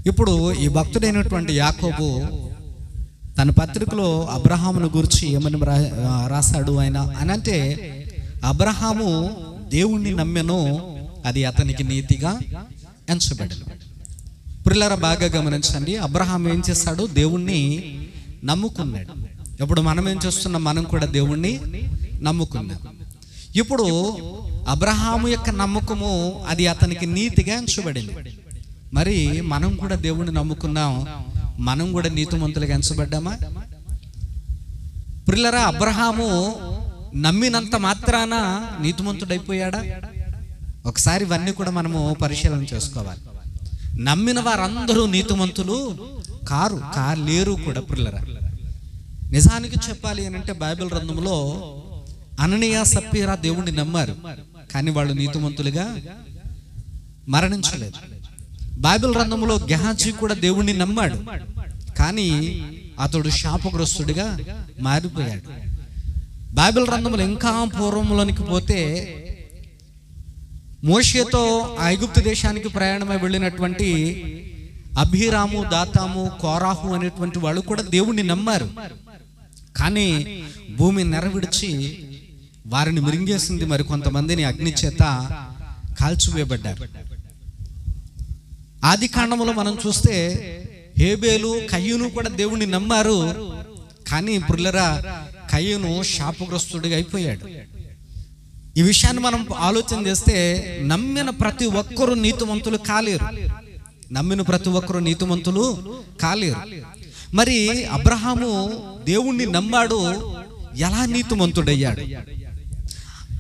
ఇప్పుడు ఈ భక్తుడైనటువంటి యాకోబు తన పత్రికలో అబ్రహామును గురించి ఏమని రాశాడు ఆయన అని అంటే, అబ్రహాము దేవుణ్ణి నమ్మెను, అది అతనికి నీతిగా ఎంచబడెను. ప్రియులారా బాగా గమనించండి, అబ్రహాం ఏం చేశాడు? దేవుణ్ణి నమ్ముకున్నాడు. ఇప్పుడు మనం ఏం చేస్తున్నాం? మనం కూడా దేవుణ్ణి నమ్ముకున్నాం. ఇప్పుడు అబ్రహాము యొక్క నమ్మకము అది అతనికి నీతిగా ఎంచబడింది. మరి మనం కూడా దేవుణ్ణి నమ్ముకున్నాం, మనం కూడా నీతిమంతులుగా ఎంచబడ్డామా? ప్రియులారా, అబ్రహాము నమ్మినంత మాత్రాన నీతిమంతుడైపోయాడా? ఒకసారి ఇవన్నీ కూడా మనము పరిశీలన చేసుకోవాలి. నమ్మిన వారందరూ నీతిమంతులు లేరు కూడా. ప్రియులారా, నిజానికి చెప్పాలి అని అంటే బైబిల్ గ్రంథంలో అననీయ సప్పీరా దేవుణ్ణి నమ్మారు, కానీ వాళ్ళు నీతిమంతులుగా మరణించలేదు. బైబిల్ గ్రంథంలో గెహాజీ కూడా దేవుణ్ణి నమ్మాడు, కానీ అతడు శాపగ్రస్తుడిగా మారిపోయాడు. బైబిల్ గ్రంథంలో ఇంకా పూర్వంలోనికి పోతే మోషేతో ఐగుప్తు దేశానికి ప్రయాణమై వెళ్ళినటువంటి అభిరాము, దాతాము, కోరాహు అనేటువంటి వాళ్ళు కూడా దేవుణ్ణి నమ్మారు, కానీ భూమి నెరవిడిచి వారిని మిరింగేసింది. మరి కొంతమందిని అగ్ని చేత కాల్చివేయబడ్డారు. ఆది కాండములో మనం చూస్తే హేబేలు, కయ్యూను కూడా దేవుణ్ణి నమ్మారు, కానీ ప్రియులారా కయ్యూను శాపగ్రస్తుడిగా అయిపోయాడు. ఈ విషయాన్ని మనం ఆలోచన చేస్తే నమ్మిన ప్రతి ఒక్కరూ నీతిమంతులు కాలేరు. నమ్మిన ప్రతి ఒక్కరూ నీతిమంతులు కాలేరు. మరి అబ్రహాము దేవుణ్ణి నమ్మాడు, ఎలా నీతిమంతుడయ్యాడు?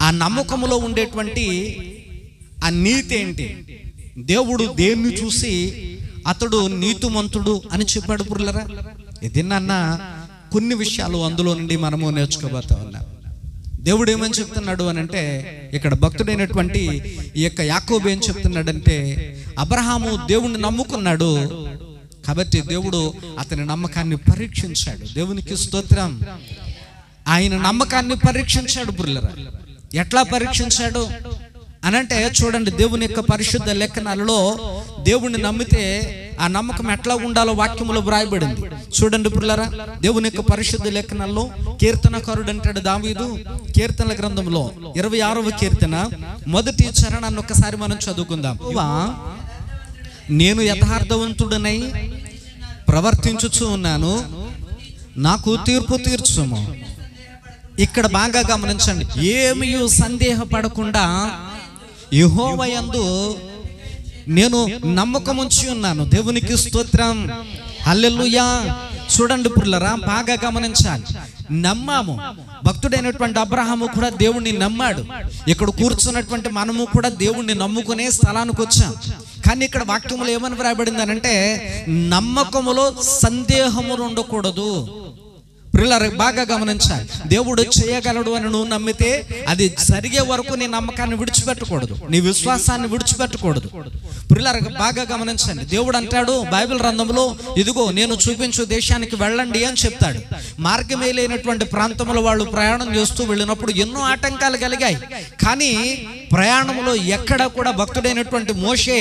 ఆ నమ్మకములో ఉండేటువంటి ఆ నీతి ఏంటి? దేవుడు దేన్ని చూసి అతడు నీతిమంతుడు అని చెప్పాడు? పురులరా, ఇదిన్నా కొన్ని విషయాలు అందులో నుండి మనము నేర్చుకోబోతా ఉన్నాం. దేవుడు ఏమని చెప్తున్నాడు అని అంటే, ఇక్కడ భక్తుడైనటువంటి ఈ యొక్క యాకోబు ఏం చెప్తున్నాడంటే, అబ్రహాము దేవుణ్ణి నమ్ముకున్నాడు కాబట్టి దేవుడు అతని నమ్మకాన్ని పరీక్షించాడు. దేవునికి స్తోత్రం. ఆయన నమ్మకాన్ని పరీక్షించాడు. పురులరా, ఎట్లా పరీక్షించాడు అనంటే చూడండి, దేవుని యొక్క పరిశుద్ధ లేఖనాలలో దేవుణ్ణి నమ్మితే ఆ నమ్మకం ఎట్లా ఉండాలో వాక్యములో వ్రాయబడింది. చూడండి పురులారా, దేవుని యొక్క పరిశుద్ధ లేఖనాల్లో కీర్తనకారుడు అంటాడు దావీదు, కీర్తనల గ్రంథంలో 26వ కీర్తన మొదటి చరణాన్ని ఒక్కసారి మనం చదువుకుందాం. నేను యథార్థవంతుడనై ప్రవర్తించుచు ఉన్నాను, నాకు తీర్పు తీర్చుము. ఇక్కడ బాగా గమనించండి, ఏమీ సందేహపడకుండా యెహోవా యందు నేను నమ్మకం ఉంచి ఉన్నాను. దేవునికి స్తోత్రం, హల్లెలూయా. చూడండి పురులరా, బాగా గమనించాలి. నమ్మాము. భక్తుడైనటువంటి అబ్రహాము కూడా దేవుణ్ణి నమ్మాడు. ఇక్కడ కూర్చున్నటువంటి మనము కూడా దేవుణ్ణి నమ్ముకునే స్థలానికి వచ్చాం. కానీ ఇక్కడ వాక్యములో ఏమని వ్రాయబడింది అనంటే, నమ్మకములో సందేహములు ఉండకూడదు. ప్రియులారా, బాగా గమనించాలి. దేవుడు చేయగలడు అని నువ్వు నమ్మితే అది జరిగే వరకు నీ నమ్మకాన్ని విడిచిపెట్టకూడదు, నీ విశ్వాసాన్ని విడిచిపెట్టకూడదు. ప్రియులారా, బాగా గమనించండి. దేవుడు అంటాడు బైబిల్ గ్రంథంలో, ఇదిగో నేను చూపించు దేశానికి వెళ్ళండి అని చెప్తాడు. మార్గమే లేనటువంటి ప్రాంతంలో వాళ్ళు ప్రయాణం చేస్తూ వెళ్ళినప్పుడు ఎన్నో ఆటంకాలు కలిగాయి. కానీ ప్రయాణంలో ఎక్కడ కూడా భక్తుడైనటువంటి మోషే,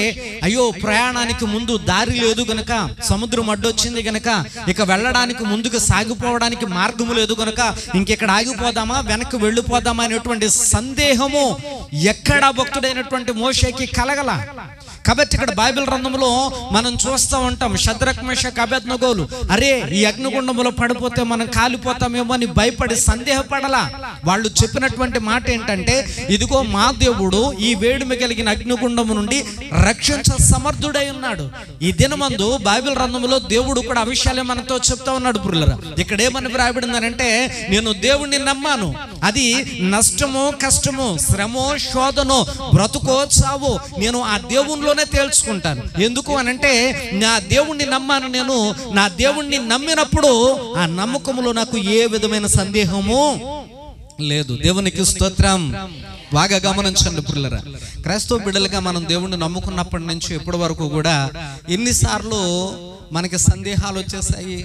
అయ్యో ప్రయాణానికి ముందు దారి లేదు గనక, సముద్రం అడ్డొచ్చింది గనక, ఇక వెళ్ళడానికి ముందుకు సాగిపోవడానికి మార్గము లేదు గనక ఇంకెక్కడ ఆగిపోదామా, వెనక్కి వెళ్ళిపోదామా అనేటువంటి సందేహము ఎక్కడ భక్తుడైనటువంటి మోషేకి కలగల. కాబట్టి ఇక్కడ బైబిల్ గ్రంథంలో మనం చూస్తూ ఉంటాం, షద్రక్ మేషక్ అబేద్నెగోలు అరే ఈ అగ్నిగుండంలో పడిపోతే మనం కాలిపోతామేమో అని భయపడి సందేహపడలా. వాళ్ళు చెప్పినటువంటి మాట ఏంటంటే, ఇదిగో మా దేవుడు ఈ వేడిమి కలిగిన అగ్నిగుండము నుండి రక్షించ సమర్థుడై ఉన్నాడు. ఈ దినమందు బైబిల్ గ్రంథంలో దేవుడు కూడా ఆ విషయాలే మనతో చెప్తా ఉన్నాడు. పురులరా, ఇక్కడ ఏమని వ్రాయబడిందనంటే, నేను దేవుణ్ణి నమ్మాను, అది నష్టమో కష్టమో శ్రమో శోధనో బ్రతుకో చావో నేను ఆ దేవునిలో తేల్చుకుంటాను. ఎందుకు అనంటే నా దేవుణ్ణి నమ్మాను. నేను నా దేవుణ్ణి నమ్మినప్పుడు ఆ నమ్మకంలో నాకు ఏ విధమైన సందేహము లేదు. దేవునికి స్తోత్రం. బాగా గమనించండి ప్రియులారా, క్రైస్తవ బిడ్డలుగా మనం దేవుణ్ణి నమ్ముకున్నప్పటి నుంచి ఇప్పటి వరకు కూడా ఎన్నిసార్లు మనకి సందేహాలు వచ్చేసాయి,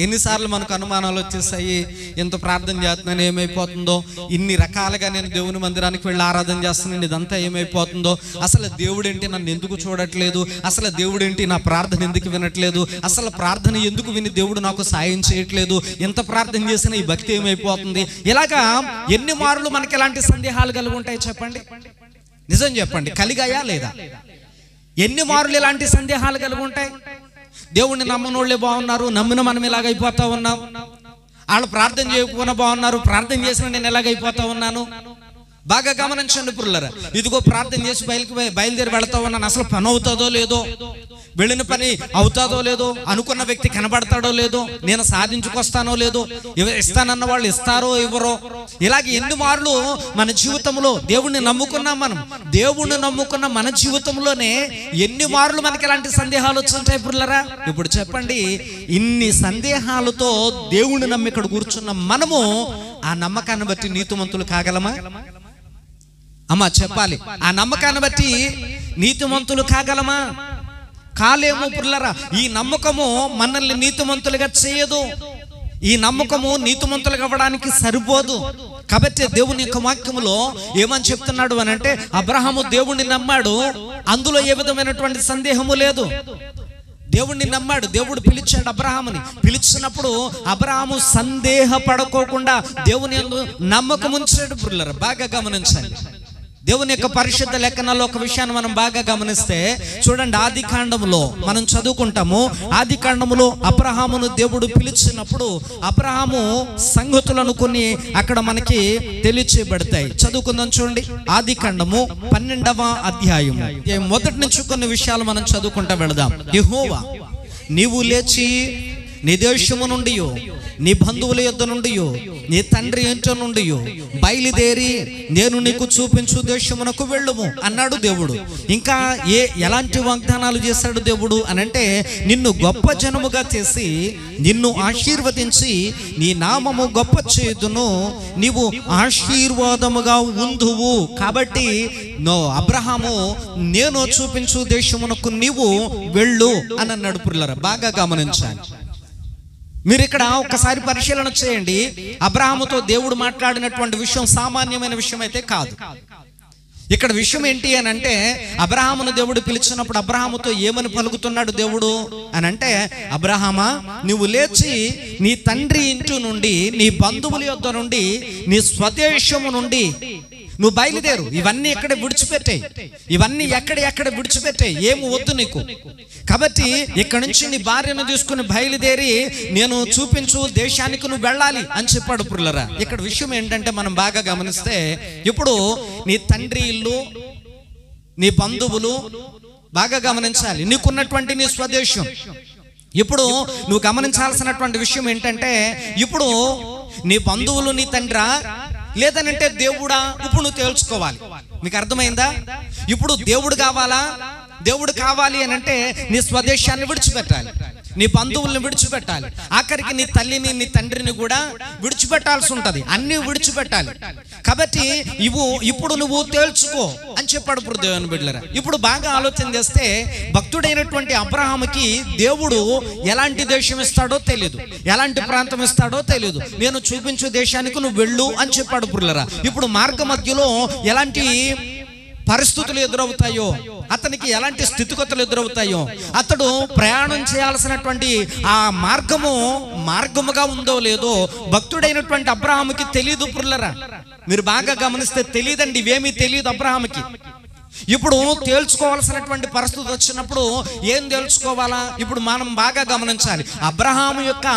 ఎన్నిసార్లు మనకు అనుమానాలు వచ్చేసాయి, ఎంత ప్రార్థన చేస్తున్నాను ఏమైపోతుందో, ఇన్ని రకాలుగా నేను దేవుని మందిరానికి వెళ్ళి ఆరాధన చేస్తున్నాను, ఇదంతా ఏమైపోతుందో, అసలు దేవుడేంటి నన్ను ఎందుకు చూడట్లేదు, అసలు దేవుడేంటి నా ప్రార్థన ఎందుకు వినట్లేదు, అసలు ప్రార్థన ఎందుకు విని దేవుడు నాకు సాయం చేయట్లేదు, ఎంత ప్రార్థన చేసినా ఈ భక్తి ఏమైపోతుంది. ఇలాగా ఎన్ని మార్లు మనకి ఎలాంటి సందేహాలు కలిగి ఉంటాయి చెప్పండి, నిజం చెప్పండి, కలిగాయా లేదా? ఎన్ని మార్లు ఇలాంటి సందేహాలు కలిగి ఉంటాయి. దేవుణ్ణి నమ్మనోళ్ళే బాగున్నారు, నమ్మిన మనం ఎలాగైపోతా ఉన్నాం. వాళ్ళు ప్రార్థన చేయకపోయినా బాగున్నారు, ప్రార్థన చేసిన నేను ఎలాగైపోతా ఉన్నాను. బాగా గమనించండి పురులారా, ఇదిగో ప్రార్థన చేసి బయలుదేరి వెళ్తా ఉన్నాను, అసలు పని అవుతుందో లేదో, వెళ్ళిన పని అవుతుందో లేదో, అనుకున్న వ్యక్తి కనబడతాడో లేదో, నేను సాధించుకొస్తానో లేదో, ఇస్తానన్న వాళ్ళు ఇస్తారో ఇవ్వరో. ఇలాగ ఎన్ని మార్లు మన జీవితంలో దేవుణ్ణి నమ్ముకున్నాం. మనం దేవుణ్ణి నమ్ముకున్న మన జీవితంలోనే ఎన్ని మార్లు మనకి ఎలాంటి సందేహాలు వచ్చుంటాయి పురులారా. ఇప్పుడు చెప్పండి, ఇన్ని సందేహాలతో దేవుణ్ణి నమ్మి ఇక్కడ కూర్చున్న మనము ఆ నమ్మకాన్ని బట్టి నీతిమంతులు కాగలమా? అమ్మా చెప్పాలి, ఆ నమ్మకాన్ని బట్టి నీతిమంతులు కాగలమా? కాలేము పురులారా. ఈ నమ్మకము మనల్ని నీతిమంతులుగా చేయదు, ఈ నమ్మకము నీతిమంతులుగా అవ్వడానికి సరిపోదు. కాబట్టి దేవుని యొక్క వాక్యములో ఏమని చెప్తున్నాడు అని అంటే, అబ్రహాము దేవుణ్ణి నమ్మాడు, అందులో ఏ విధమైనటువంటి సందేహము లేదు. దేవుణ్ణి నమ్మాడు, దేవుడు పిలిచాడు అబ్రహాముని. పిలిచినప్పుడు అబ్రహాము సందేహపడకోకుండా దేవుని యందు నమ్మకం ఉంచాడు పురులారా. బాగా గమనించండి, దేవుని యొక్క పరిశుద్ధ లేఖనాల్లో ఒక విషయాన్ని మనం బాగా గమనిస్తే చూడండి, ఆది కాండములో మనం చదువుకుంటాము. ఆది కాండములో అబ్రహామును దేవుడు పిలిచినప్పుడు అబ్రహాము సంగతులను కొన్ని అక్కడ మనకి తెలియచేయబడతాయి. చదువుకుందాం చూడండి, ఆది కాండము 12వ అధ్యాయము మొదటి నుంచి కొన్ని విషయాలు మనం చదువుకుంటా వెళదాం. యెహోవా, నీవు లేచి నీ దేశము నుండి, నీ బంధువుల యొద్ద నుండి, నీ తండ్రి ఇంటి నుండి బయలుదేరి నేను నీకు చూపించు దేశమునకు వెళ్ళుము అన్నాడు దేవుడు. ఇంకా ఎలాంటి వాగ్దానాలు చేశాడు దేవుడు అనంటే, నిన్ను గొప్ప జనముగా చేసి నిన్ను ఆశీర్వదించి నీ నామము గొప్ప చేయుదును, నీవు ఆశీర్వాదముగా ఉందువు. కాబట్టి అబ్రహాము నేను చూపించు దేశమునకు నీవు వెళ్ళు అని అన్నాడు పురులారా. బాగా గమనించాలి, మీరు ఇక్కడ ఒక్కసారి పరిశీలన చేయండి. అబ్రహాముతో దేవుడు మాట్లాడినటువంటి విషయం సామాన్యమైన విషయం అయితే కాదు. ఇక్కడ విషయం ఏంటి అని అంటే, అబ్రహామును దేవుడు పిలిచినప్పుడు అబ్రహాముతో ఏమని పలుకుతున్నాడు దేవుడు అని అంటే, అబ్రహామా, నువ్వు లేచి నీ తండ్రి ఇంటి నుండి, నీ బంధువుల యొద్ద నుండి, నీ స్వదేశము నుండి నువ్వు బయలుదేరు. ఇవన్నీ ఎక్కడ విడిచిపెట్టాయి, ఇవన్నీ ఎక్కడ విడిచిపెట్టాయి, ఏమి వద్దు నీకు. కాబట్టి ఇక్కడ నుంచి నీ భార్యను తీసుకుని బయలుదేరి నేను చూపించు దేశానికి నువ్వు వెళ్ళాలి అని చెప్పాడు పురులారా. ఇక్కడ విషయం ఏంటంటే, మనం బాగా గమనిస్తే ఇప్పుడు నీ తండ్రి ఇల్లు, నీ బంధువులు బాగా గమనించాలి, నీకున్నటువంటి నీ స్వదేశం. ఇప్పుడు నువ్వు గమనించాల్సినటువంటి విషయం ఏంటంటే, ఇప్పుడు నీ బంధువులు నీ తండ్రా లేదనంటే దేవుడా, ఇప్పుడు నువ్వు తేల్చుకోవాలి. మీకు అర్థమైందా? ఇప్పుడు దేవుడు కావాలా? దేవుడు కావాలి అని అంటే నీ స్వదేశాన్ని విడిచిపెట్టాలి, నీ బంధువుల్ని విడిచిపెట్టాలి, ఆఖరికి నీ తల్లిని నీ తండ్రిని కూడా విడిచిపెట్టాల్సి ఉంటది, అన్ని విడిచిపెట్టాలి. కాబట్టి ఇప్పుడు నువ్వు తేల్చుకో అని చెప్పాడు దేవుని బిడ్డలారా. ఇప్పుడు బాగా ఆలోచన చేస్తే భక్తుడైనటువంటి అబ్రహాముకి దేవుడు ఎలాంటి దేశం ఇస్తాడో తెలియదు, ఎలాంటి ప్రాంతం ఇస్తాడో తెలియదు. నేను చూపించు దేశానికి నువ్వు వెళ్ళు అని చెప్పాడు పురులారా. ఇప్పుడు మార్గ మధ్యలో ఎలాంటి పరిస్థితులు ఎదురవుతాయో, అతనికి ఎలాంటి స్థితిగతులు ఎదురవుతాయో, అతడు ప్రయాణం చేయాల్సినటువంటి ఆ మార్గముగా ఉందో లేదో భక్తుడైనటువంటి అబ్రహాముకి తెలియదు పురులారా. మీరు బాగా గమనిస్తే తెలియదండి, ఇవేమీ తెలియదు అబ్రహాముకి. ఇప్పుడు తేల్చుకోవాల్సినటువంటి పరిస్థితి వచ్చినప్పుడు ఏం తేల్చుకోవాలా? ఇప్పుడు మనం బాగా గమనించాలి, అబ్రహాము యొక్క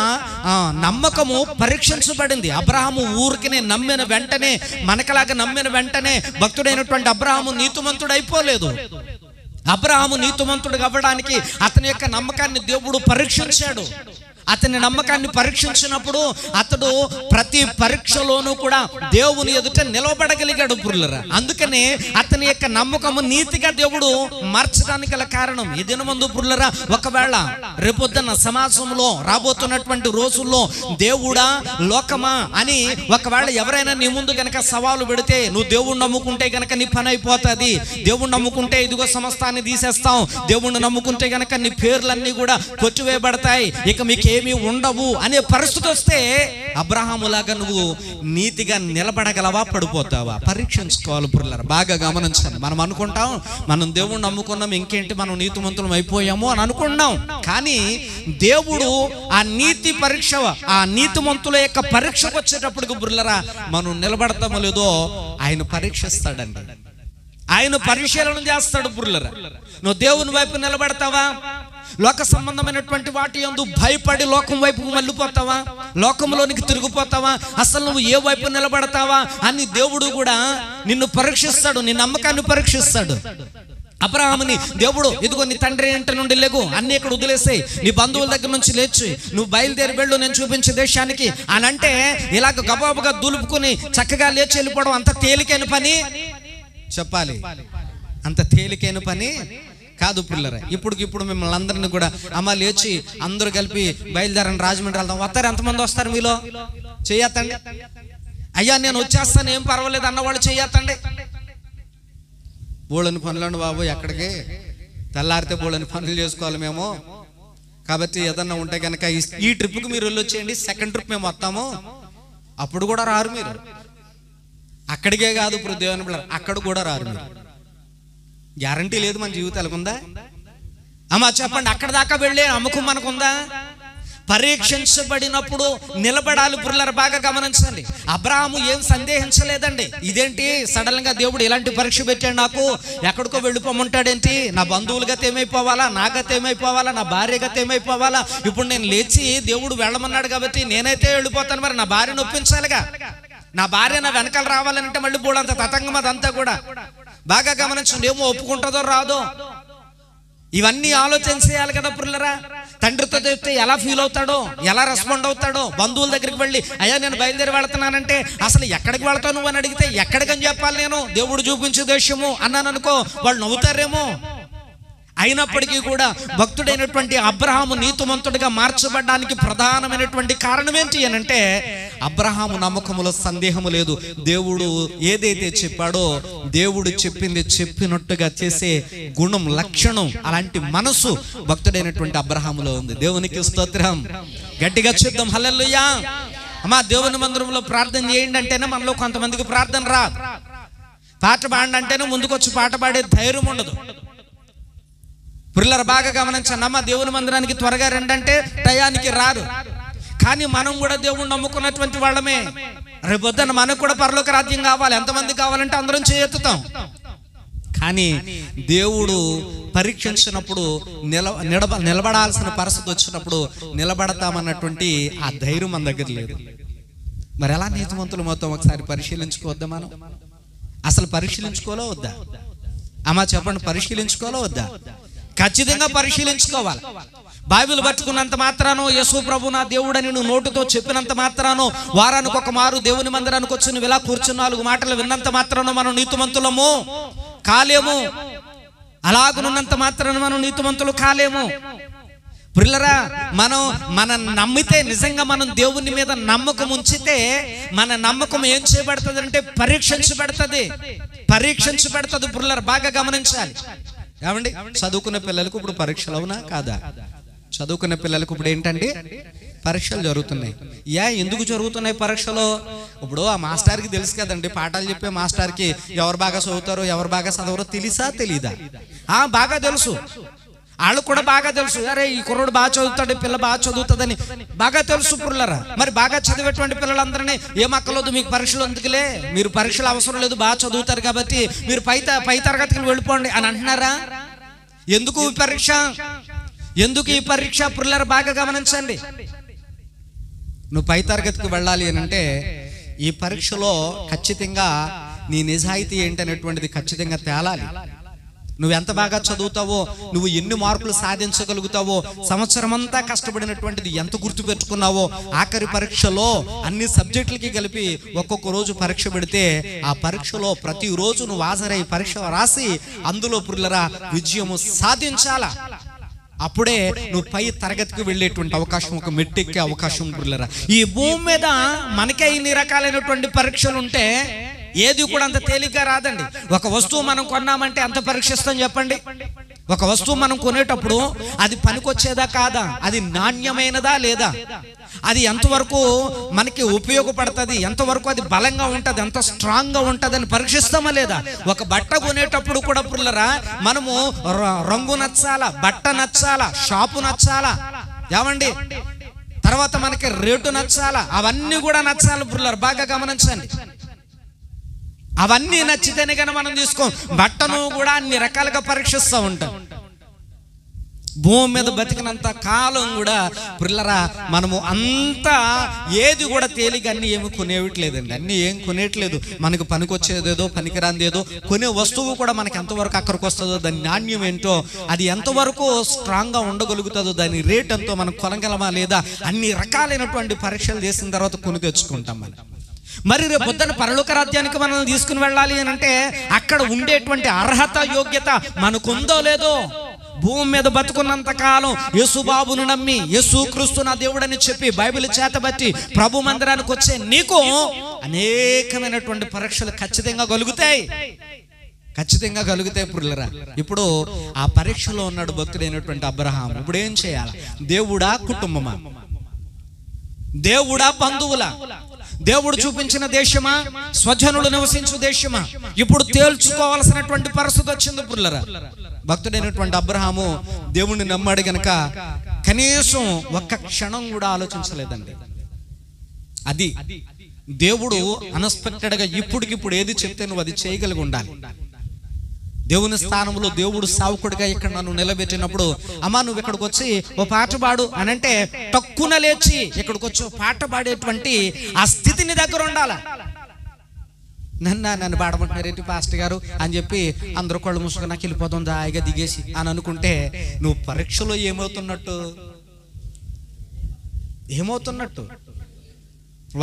నమ్మకము పరీక్షించబడింది. అబ్రహాము ఊరికినే నమ్మిన వెంటనే, మనకలాగా నమ్మిన వెంటనే భక్తుడైనటువంటి అబ్రహాము నీతిమంతుడు అయిపోలేదు. అబ్రహాము నీతిమంతుడు అవ్వడానికి అతని యొక్క నమ్మకాన్ని దేవుడు పరీక్షించాడు. అతని నమ్మకాన్ని పరీక్షించినప్పుడు అతడు ప్రతి పరీక్షలోనూ కూడా దేవుని ఎదుట నిలబడగలిగాడు పురులరా. అందుకనే అతని యొక్క నమ్మకము నీతిగా దేవుడు మార్చడానికి గల కారణం ఈ దినమందు పురులరా. ఒకవేళ రేపొద్దున సమాజంలో రాబోతున్నటువంటి రోజుల్లో దేవుడా లోకమా అని ఒకవేళ ఎవరైనా నీ ముందు గనక సవాలు పెడితే, నువ్వు దేవుణ్ణి నమ్ముకుంటే గనక నీ పని అయిపోతుంది, దేవుణ్ణి నమ్ముకుంటే ఇదిగో సమస్తాన్ని తీసేస్తాం, దేవుణ్ణి నమ్ముకుంటే గనక నీ పేర్లన్నీ కూడా కొట్టివేయబడతాయి, ఇక మీకు నీకేమీ ఉండవు అనే పరిస్థితి వస్తే అబ్రహాములాగా నువ్వు నీతిగా నిలబడగలవా, పడిపోతావా? పరీక్షించుకోవాలి పురులారా. బాగా గమనించండి. మనం అనుకుంటాం మనం దేవుణ్ణి నమ్ముకున్నాం, ఇంకేంటి మనం నీతిమంతులం అయిపోయాము అని అనుకున్నాం. కానీ దేవుడు ఆ నీతి పరీక్ష, ఆ నీతిమంతుల యొక్క పరీక్షకు వచ్చేటప్పటికి పురులారా మనం నిలబడతామో లేదో ఆయన పరీక్షిస్తాడండి. ఆయన పరిశీలన చేస్తాడు పురులారా. నువ్వు దేవుని వైపు నిలబడతావా? లోక సంబంధమైనటువంటి వాటి యందు భయపడి లోకం వైపుకు మళ్ళీపోతావా? లోకంలోనికి తిరిగిపోతావా? అసలు నువ్వు ఏ వైపు నిలబడతావా అని దేవుడు కూడా నిన్ను పరీక్షిస్తాడు, నీ నమ్మకాన్ని పరీక్షిస్తాడు. అబ్రహాముని దేవుడు, ఇదిగో నీ తండ్రి ఇంటి నుండి లేగు, అన్ని ఇక్కడ వదిలేసాయి, నీ బంధువుల దగ్గర నుంచి లేచి నువ్వు బయలుదేరి వెళ్ళు నేను చూపించే దేశానికి అని అంటే, ఇలాగ గబాబుగా దులుపుకొని చక్కగా లేచి వెళ్ళిపోవడం అంత తేలికైన పని చెప్పాలి? అంత తేలికైన పని కాదు పిల్లరా. ఇప్పుడు మిమ్మల్ని అందరినీ కూడా అమ్మ లేచి అందరూ కలిపి బయలుదేరని రాజమండ్రి వెళ్దాం, వస్తారు? ఎంతమంది వస్తారు మీలో? చెయ్యత్తండి. అయ్యా నేను వచ్చేస్తాను, ఏం పర్వాలేదు అన్నవాళ్ళు చెయ్యత్తండి. బోళ్ళని పనులను బాబు, ఎక్కడికి తెల్లారితే బోళ్ళని పనులు చేసుకోవాలి మేము, కాబట్టి ఏదన్నా ఉంటే కనుక ఈ ట్రిప్కి మీరు వెళ్ళొచ్చేయండి, సెకండ్ ట్రిప్ మేము వస్తాము. అప్పుడు కూడా రారు మీరు. అక్కడికే కాదు, ఇప్పుడు దేవుని పిల్లలు అక్కడ కూడా రారు మీరు. గ్యారంటీ లేదు మన జీవితాలకు, ఉందా అమ్మా చెప్పండి? అక్కడ దాకా వెళ్ళే నమ్మకం మనకుందా? పరీక్షించబడినప్పుడు నిలబడాలి పురులారా. బాగా గమనించండి. అబ్రహాము ఏం సందేహించలేదండి. ఇదేంటి సడన్ గా దేవుడు ఇలాంటి పరీక్ష పెట్టాడు, నాకు ఎక్కడికో వెళ్ళిపోమంటాడేంటి, నా బంధువుల గత ఏమైపోవాలా, నా గత ఏమైపోవాలా, నా భార్య గత ఏమైపోవాలా, ఇప్పుడు నేను లేచి దేవుడు వెళ్ళమన్నాడు కాబట్టి నేనైతే వెళ్ళిపోతాను, మరి నా భార్యను ఒప్పించాలిగా, నా భార్య నా వెనకాల రావాలంటే మళ్ళీ బోడంత తతంగం అదంతా కూడా. బాగా గమనించండి. ఏమో ఒప్పుకుంటుందో రాదో ఇవన్నీ ఆలోచన చేయాలి కదా పురులరా. తండ్రితో చెప్తే ఎలా ఫీల్ అవుతాడో, ఎలా రెస్పాండ్ అవుతాడో, బంధువుల దగ్గరికి వెళ్ళి అయ్యా నేను బయలుదేరి వెళ్తున్నానంటే అసలు ఎక్కడికి వెళ్తావు నువ్వు అని అడిగితే ఎక్కడికని చెప్పాలి, నేను దేవుడు చూపించే దేశము అన్నాను అనుకో, వాళ్ళు నవ్వుతారేమో. అయినప్పటికీ కూడా భక్తుడైనటువంటి అబ్రహాము నీతిమంతుడిగా మార్చబడడానికి ప్రధానమైనటువంటి కారణం ఏంటి అని అంటే, అబ్రహాము నమ్మకములో సందేహము లేదు. దేవుడు ఏదైతే చెప్పాడో దేవుడు చెప్పింది చెప్పినట్టుగా చేసే గుణం, లక్షణం, అలాంటి మనసు భక్తుడైనటువంటి అబ్రహాములో ఉంది. దేవునికి స్తోత్రం. గట్టిగా చెప్దాం హల్లెలూయా. అమ్మా దేవుని మందిరంలో ప్రార్థన చేయండి అంటేనే మనలో కొంతమందికి ప్రార్థన రాదు. పాట పాడండి అంటేనే ముందుకొచ్చి పాట పాడే ధైర్యం ఉండదు. పిల్లలు బాగా గమనించండి. అమ్మ దేవుని మందిరానికి త్వరగా రండి అంటే టయానికి రారు. కానీ మనం కూడా దేవుణ్ణి నమ్ముకున్నటువంటి వాళ్ళమే. రేపొద్దున మనకు కూడా పరలోక రాజ్యం కావాలి. ఎంతమంది కావాలంటే అందరం చేయెత్తుతాం. కానీ దేవుడు పరీక్షించినప్పుడు నిలబడాల్సిన పరిస్థితి వచ్చినప్పుడు నిలబడతామన్నటువంటి ఆ ధైర్యం మన దగ్గర లేదు. మరి ఎలా నీతిమంతులు మొత్తం ఒకసారి పరిశీలించుకోవద్దా? మనం అసలు పరిశీలించుకోవాలో వద్దా? అమ్మా చెప్పండి, పరిశీలించుకోవాలో వద్దా? ఖచ్చితంగా పరిశీలించుకోవాలి. బైబిల్ పట్టుకున్నంత మాత్రానో, యేసు ప్రభు నా దేవుడని నువ్వు నోటుతో చెప్పినంత మాత్రానో, వారానికి ఒక మారు దేవుని మందిరానికి వచ్చి నువ్వు ఇలా కూర్చుని 4 మాటలు విన్నంత మాత్రానో మనం నీతిమంతులము కాలేము. అలాగున్నంత మాత్రాన మనం నీతిమంతులు కాలేము. పిల్లరా మనం నమ్మితే, నిజంగా మనం దేవుని మీద నమ్మకం ఉంచితే మన నమ్మకం ఏం చేయబడుతుంది అంటే పరీక్షించబడుతుంది. పిల్లరా బాగా గమనించాలి. ఏమండి చదువుకునే పిల్లలకు ఇప్పుడు పరీక్షలు అవునా కాదా? చదువుకునే పిల్లలకు ఇప్పుడు ఏంటంటే పరీక్షలు జరుగుతున్నాయి. ఎందుకు జరుగుతున్నాయి పరీక్షలు? ఇప్పుడు ఆ మాస్టర్కి తెలుసు కదండి, పాఠాలు చెప్పే మాస్టర్కి ఎవరు బాగా చదువుతారో ఎవరు బాగా చదవరో తెలుసా తెలీదా? బాగా తెలుసు. వాళ్ళు కూడా బాగా తెలుసు, అరే ఈ కుర్రోడు బాగా చదువుతాడు, పిల్ల బాగా చదువుతుందని బాగా తెలుసు పుల్లరా. మరి బాగా చదివేటువంటి పిల్లలందరినీ ఏం అక్కలేదు, మీకు పరీక్షలు ఎందుకులే, మీరు పరీక్షలు అవసరం లేదు, బాగా చదువుతారు కాబట్టి మీరు పై తరగతికి వెళ్ళిపోండి అని అంటున్నారా? ఎందుకు ఈ పరీక్ష పుల్లరా బాగా గమనించండి. నువ్వు పై తరగతికి వెళ్ళాలి అని అంటే ఈ పరీక్షలో ఖచ్చితంగా నీ నిజాయితీ ఏంటనేటువంటిది ఖచ్చితంగా తేలాలి. నువ్వు ఎంత బాగా చదువుతావో, నువ్వు ఎన్ని మార్కులు సాధించగలుగుతావో, సంవత్సరం అంతా కష్టపడినటువంటిది ఎంత గుర్తు పెట్టుకున్నావో, ఆఖరి పరీక్షలో అన్ని సబ్జెక్టులకి కలిపి ఒక్కొక్క రోజు పరీక్ష పెడితే ఆ పరీక్షలో ప్రతిరోజు నువ్వు హాజరై పరీక్ష రాసి అందులో పుల్లరా విజయము సాధించాలా. అప్పుడే నువ్వు పై తరగతికి వెళ్ళేటువంటి అవకాశం, ఒక మెట్టెక్కే అవకాశం పుల్లరా. ఈ భూమి మీద మనకే ఇన్ని రకాలైనటువంటి పరీక్షలు ఉంటే ఏది కూడా అంత తేలిగ్గా రాదండి. ఒక వస్తువు మనం కొన్నామంటే అంత పరీక్షిస్తాం చెప్పండి. ఒక వస్తువు మనం కొనేటప్పుడు అది పనికొచ్చేదా కాదా, అది నాణ్యమైనదా లేదా, అది ఎంతవరకు మనకి ఉపయోగపడుతుంది, ఎంతవరకు అది బలంగా ఉంటుంది, ఎంత స్ట్రాంగ్గా ఉంటుంది అని పరీక్షిస్తామా లేదా? ఒక బట్ట కొనేటప్పుడు కూడా పుల్లరా మనము రంగు నచ్చాలా, బట్ట నచ్చాలా, షాపు నచ్చాలా, ఏమండి, తర్వాత మనకి రేటు నచ్చాలా, అవన్నీ కూడా నచ్చాలి పుల్లరా. బాగా గమనించండి, అవన్నీ నచ్చితేనే కానీ మనం తీసుకోం. బట్టను కూడా అన్ని రకాలుగా పరీక్షిస్తూ ఉంటాం. భూమి మీద బతికినంత కాలం కూడా పిల్లరా మనము అంతా ఏది కూడా తేలిక అన్ని ఏమి కొనేయట్లేదండి. అన్ని ఏం కొనేయట్లేదు. మనకు పనికొచ్చేదేదో పనికిరాందేదో కొనే వస్తువు కూడా మనకి ఎంతవరకు అక్కడికి వస్తుందో, దాని నాణ్యం ఏంటో, అది ఎంతవరకు స్ట్రాంగ్గా ఉండగలుగుతుందో, దాని రేట్ ఎంతో మనం కొనగలమా లేదా, అన్ని రకాలైనటువంటి పరీక్షలు చేసిన తర్వాత కొని తెచ్చుకుంటాం మనం. మరి రేపు పొద్దున పరలోక రాజ్యానికి మనల్ని తీసుకుని వెళ్ళాలి అని అంటే అక్కడ ఉండేటువంటి అర్హత యోగ్యత మనకుందో లేదో. భూమి మీద బతుకున్నంత కాలం యేసుబాబును నమ్మి యేసుక్రీస్తు నా దేవుడని చెప్పి బైబిల్ చేతబట్టి ప్రభు మందిరానికి వచ్చే నీకు అనేకమైనటువంటి పరీక్షలు ఖచ్చితంగా కలుగుతాయి పుల్లరా. ఇప్పుడు ఆ పరీక్షలో ఉన్నాడు భక్తుడైనటువంటి అబ్రహాం. ఇప్పుడు ఏం చేయాలి? దేవుడా కుటుంబమా, దేవుడా బంధువులా, దేవుడు చూపించిన దేశమా, స్వజనులు నివసించు దేశమా? ఇప్పుడు తేల్చుకోవాల్సినటువంటి పరిస్థితి వచ్చింది పుల్లరా. భక్తుడైనటువంటి అబ్రహాము దేవుణ్ణి నమ్మాడు గనక కనీసం ఒక్క క్షణం కూడా ఆలోచించలేదండి. అది దేవుడు అన్ఎక్స్పెక్టెడ్గా ఇప్పుడికిప్పుడు ఏది చెప్తే నువ్వు అది చేయగలిగి ఉండాలి. దేవుని స్థానంలో దేవుడు సావుకుడిగా ఇక్కడ నన్ను నిలబెట్టినప్పుడు, అమ్మా నువ్వు ఇక్కడికి వచ్చి ఓ పాట పాడు అని అంటే తక్కువ లేచి ఇక్కడికి వచ్చి పాట పాడేటువంటి ఆ స్థితిని దగ్గర ఉండాలి. నన్ను పాడమంటున్నారేంటి పాస్టర్ గారు అని చెప్పి అందరూ కళ్ళు మూసుకొని నాకు వెళ్ళిపోతాం దాయిగా దిగేసి అని అనుకుంటే నువ్వు పరీక్షలో ఏమవుతున్నట్టు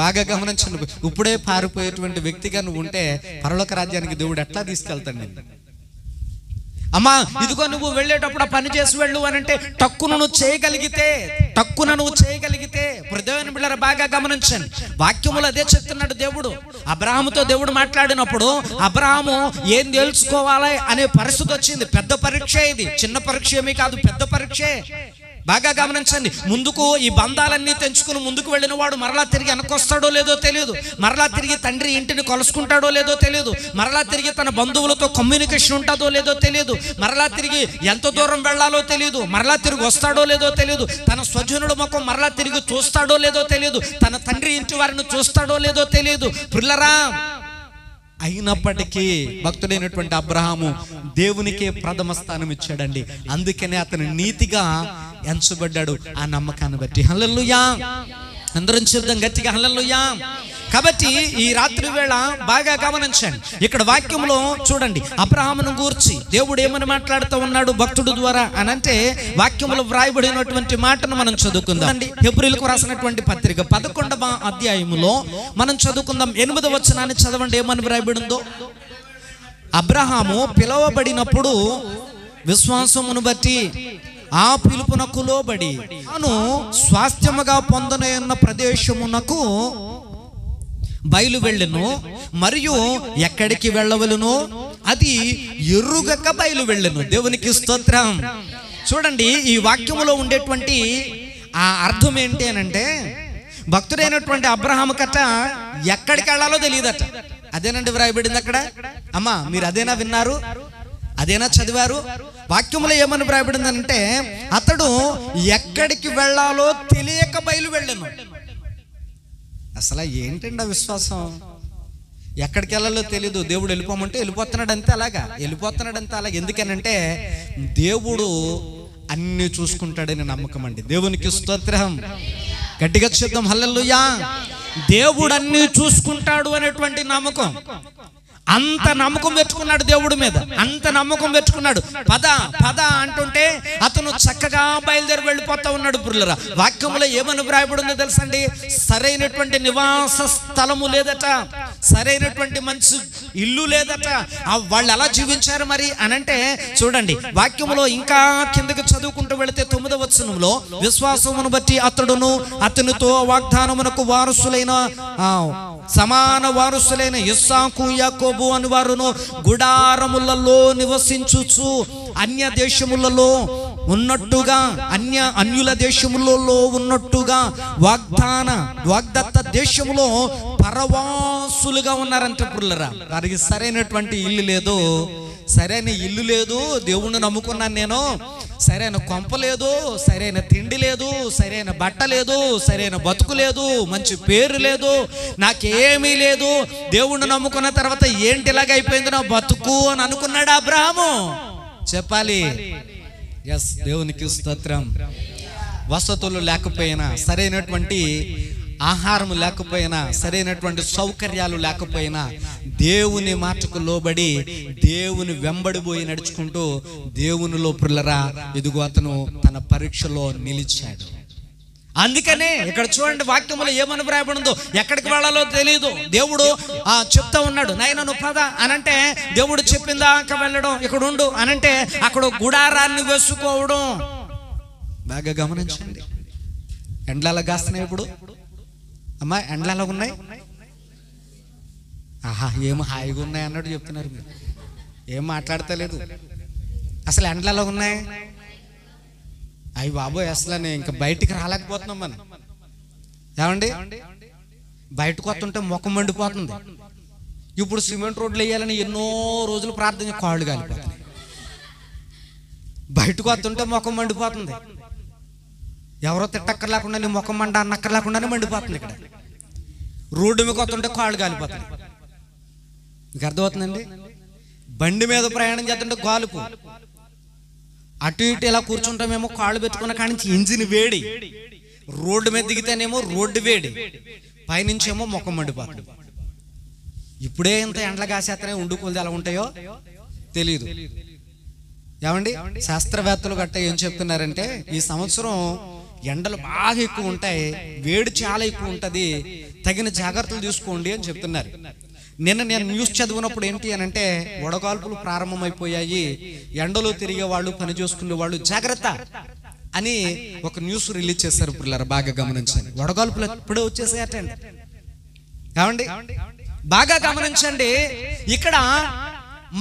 బాగా గమనించండి. ఇప్పుడే పారిపోయేటువంటి వ్యక్తిగా నువ్వు ఉంటే పరలోక రాజ్యానికి దేవుడు ఎట్లా తీసుకెళ్తాడు నేను? అమ్మా ఇదిగో నువ్వు వెళ్ళేటప్పుడు పని చేసి వెళ్ళు అని అంటే టక్కున నువ్వు చేయగలిగితే హృదయాన్ని బిళ్ళ బాగా గమనించండి. వాక్యములు అదే చెప్తున్నాడు దేవుడు. అబ్రహాముతో దేవుడు మాట్లాడినప్పుడు అబ్రహాము ఏం తెలుసుకోవాలి అనే పరిస్థితి వచ్చింది. పెద్ద పరీక్ష ఇది, చిన్న పరీక్ష ఏమీ కాదు, పెద్ద పరీక్షే. బాగా గమనించండి. ముందుకు ఈ బంధాలన్నీ తెంచుకుని ముందుకు వెళ్ళిన వాడు మరలా తిరిగి వెనకొస్తాడో లేదో తెలియదు, మరలా తిరిగి తండ్రి ఇంటిని కలుసుకుంటాడో లేదో తెలియదు, మరలా తిరిగి తన బంధువులతో కమ్యూనికేషన్ ఉంటుందో లేదో తెలియదు, మరలా తిరిగి ఎంత దూరం వెళ్ళాలో తెలియదు, మరలా తిరిగి వస్తాడో లేదో తెలియదు, తన స్వజనుల ముఖం మరలా తిరిగి చూస్తాడో లేదో తెలియదు, తన తండ్రి ఇంటి వారిని చూస్తాడో లేదో తెలియదు పిల్లరా. అయినప్పటికీ భక్తుడైనటువంటి అబ్రహాము దేవునికే ప్రథమ స్థానం ఇచ్చాడండి. అందుకనే అతను నీతిగా ఎంచబడ్డాడు ఆ నమ్మకాన్ని బట్టి. హల్లెలూయా, అందరం చెప్దాం గట్టిగా హల్లెలూయా. కాబట్టి ఈ రాత్రి వేళ బాగా గమనించండి. ఇక్కడ వాక్యంలో చూడండి అబ్రహామును గూర్చి దేవుడు ఏమని మాట్లాడుతూ ఉన్నాడు భక్తుడు ద్వారా అని అంటే వాక్యంలో వ్రాయబడినటువంటి మాటను మనం చదువుకుందాం. హెబ్రీయులకు రాసినటువంటి పత్రిక 11వ అధ్యాయములో మనం చదువుకుందాం. 8వ వచనాన్ని చదవండి, ఏమని వ్రాయబడిందో. అబ్రహాము పిలువబడినప్పుడు విశ్వాసమును బట్టి ఆ పిలుపునకు లోబడి తాను స్వాస్థ్యముగా పొందనున్న ప్రదేశమునకు బయలు వెళ్ళెను, మరియు ఎక్కడికి వెళ్ళవలను అది ఎరుగక బయలు వెళ్ళెను. దేవునికి స్తోత్రం. చూడండి ఈ వాక్యములో ఉండేటువంటి ఆ అర్థం ఏంటి అని అంటే భక్తుడైనటువంటి అబ్రహాము కట్ట ఎక్కడికి వెళ్ళాలో తెలియదట. అదేనండి వ్రాయబడింది అక్కడ. అమ్మా మీరు అదేనా విన్నారు, అదేనా చదివారు? వాక్యములో ఏమని వ్రాయబడిందంటే అతడు ఎక్కడికి వెళ్ళాలో తెలియక బయలు వెళ్ళెను. అసలు ఏంటండి ఆ విశ్వాసం? ఎక్కడికి వెళ్ళాలో తెలీదు, దేవుడు వెళ్ళిపోమంటే వెళ్ళిపోతున్నాడంతే, అలాగా. ఎందుకనంటే దేవుడు అన్ని చూసుకుంటాడని నమ్మకం అండి. దేవునికి స్తోత్రం. గట్టిగా చెప్దాం హల్లెలూయా. దేవుడు అన్ని చూసుకుంటాడు అనేటువంటి నమ్మకం. అంత నమ్మకం పెట్టుకున్నాడు దేవుడి మీద, అంత నమ్మకం పెట్టుకున్నాడు. పద అంటుంటే అతను చక్కగా బయలుదేరి వెళ్ళిపోతా ఉన్నాడు. పురులరా వాక్యంలో ఏమని వ్రాయబడిందో తెలుసండి? సరైనటువంటి నివాస స్థలము లేదట, సరైనటువంటి మంచి ఇల్లు లేదట. వాళ్ళు ఎలా జీవించారు మరి అనంటే చూడండి వాక్యములో ఇంకా కిందకి చదువుకుంటూ వెళితే 9వ వచనంలో విశ్వాసమును బట్టి అతడును అతనితో వాగ్దానమునకు వారసులైన సమాన వారసులైన ఇస్సాకు యాకోబు అని వారును గుడారములలో నివసించుచు అన్య దేశములలో ఉన్నట్టుగా అన్యుల దేశములలో ఉన్నట్టుగా వాగ్దత్త దేశములో పరవాసులుగా ఉన్నారంటే పుల్లరా. వారికి సరైనటువంటి ఇల్లు లేదు, సరైన ఇల్లు లేదు. దేవుణ్ణి నమ్ముకున్నాను నేను, సరైన కొంప లేదు, సరైన తిండి లేదు, సరైన బట్ట లేదు, సరైన బతుకు లేదు, మంచి పేరు లేదు, నాకేమీ లేదు. దేవుణ్ణి నమ్ముకున్న తర్వాత ఏంటి ఇలాగ అయిపోయింది నా బతుకు అని అనుకున్నాడు అబ్రహాము. చెప్పాలి ఎస్, దేవునికి స్తోత్రం. వసతులు లేకపోయినా, సరైనటువంటి ఆహారం లేకపోయినా, సరైనటువంటి సౌకర్యాలు లేకపోయినా దేవుని మాటకు లోబడి దేవుని వెంబడిపోయి నడుచుకుంటూ దేవునిలో పుల్లరా ఎదుగు అతను తన పరీక్షలో నిలిచాడు. అందుకనే ఇక్కడ చూడండి, వాక్యములో ఏమని వ్రాయబడిందో, ఎక్కడికి వెళ్ళాలో తెలియదు. దేవుడు చెప్తా ఉన్నాడు, నాయన నువ్వు పద అనంటే దేవుడు చెప్పిందాక వెళ్ళడం, ఇక్కడ ఉండు అనంటే అక్కడ గుడారాన్ని వేసుకోవడం. బాగా గమనించండి. ఎండ్లలో కాస్తున్నాయి ఇప్పుడు అమ్మా, ఎండ్లలో ఉన్నాయి. ఆహా, ఏమో హాయిగా ఉన్నాయి అన్నట్టు చెప్తున్నారు మీరు, ఏం మాట్లాడతలేదు. అసలు ఎండ్లలో ఉన్నాయి. అయ్యి బాబోయ్, అసలు ఇంకా బయటికి రాలేకపోతున్నాం మనం. ఏమండి, బయటకు వస్తుంటే ముఖం మండిపోతుంది. ఇప్పుడు సిమెంట్ రోడ్లు వేయాలని ఎన్నో రోజులు ప్రార్థన, కాళ్ళు కాలిపోతున్నాయి. బయటకు వస్తుంటే ముఖం మండిపోతుంది. ఎవరో తిట్టక్కర్లేకుండా నీ ముఖం మండ అన్నక్కర్లేకుండానే మండిపోతుంది. ఇక్కడ రోడ్డు మీద వస్తుంటే కాళ్ళు కాలిపోతుంది. మీకు అర్థమవుతుందండి? బండి మీద ప్రయాణం చేస్తుంటే గాలుపు, అటు ఇటు ఇలా కూర్చుంటామేమో కాళ్ళు పెట్టుకున్న కాడి నుంచి ఇంజిన్ వేడి, రోడ్డు మీద దిగితేనేమో రోడ్డు వేడి, పైనుంచేమో ముఖం మండిపోతుంది. ఇప్పుడే ఇంత ఎండలు కాసేస్తనే ఉండుకోలు ఎలా ఉంటాయో తెలియదు. ఏమండి, శాస్త్రవేత్తలు గట్ట ఏం చెప్తున్నారంటే ఈ సంవత్సరం ఎండలు బాగా ఎక్కువ ఉంటాయి, వేడి చాలా ఎక్కువ ఉంటుంది, తగిన జాగ్రత్తలు తీసుకోండి అని చెప్తున్నారు. నిన్న నేను న్యూస్ చదివినప్పుడు ఏంటి అని అంటే, వడగాల్పులు ప్రారంభమైపోయాయి, ఎండలో తిరిగే వాళ్ళు, పని చేసుకునే వాళ్ళు జాగ్రత్త అని ఒక న్యూస్ రిలీజ్ చేశారు. పిల్లలు బాగా గమనించండి, వడగాల్పులు ఎప్పుడో వచ్చేసాయటండి. ఏమండి, బాగా గమనించండి. ఇక్కడ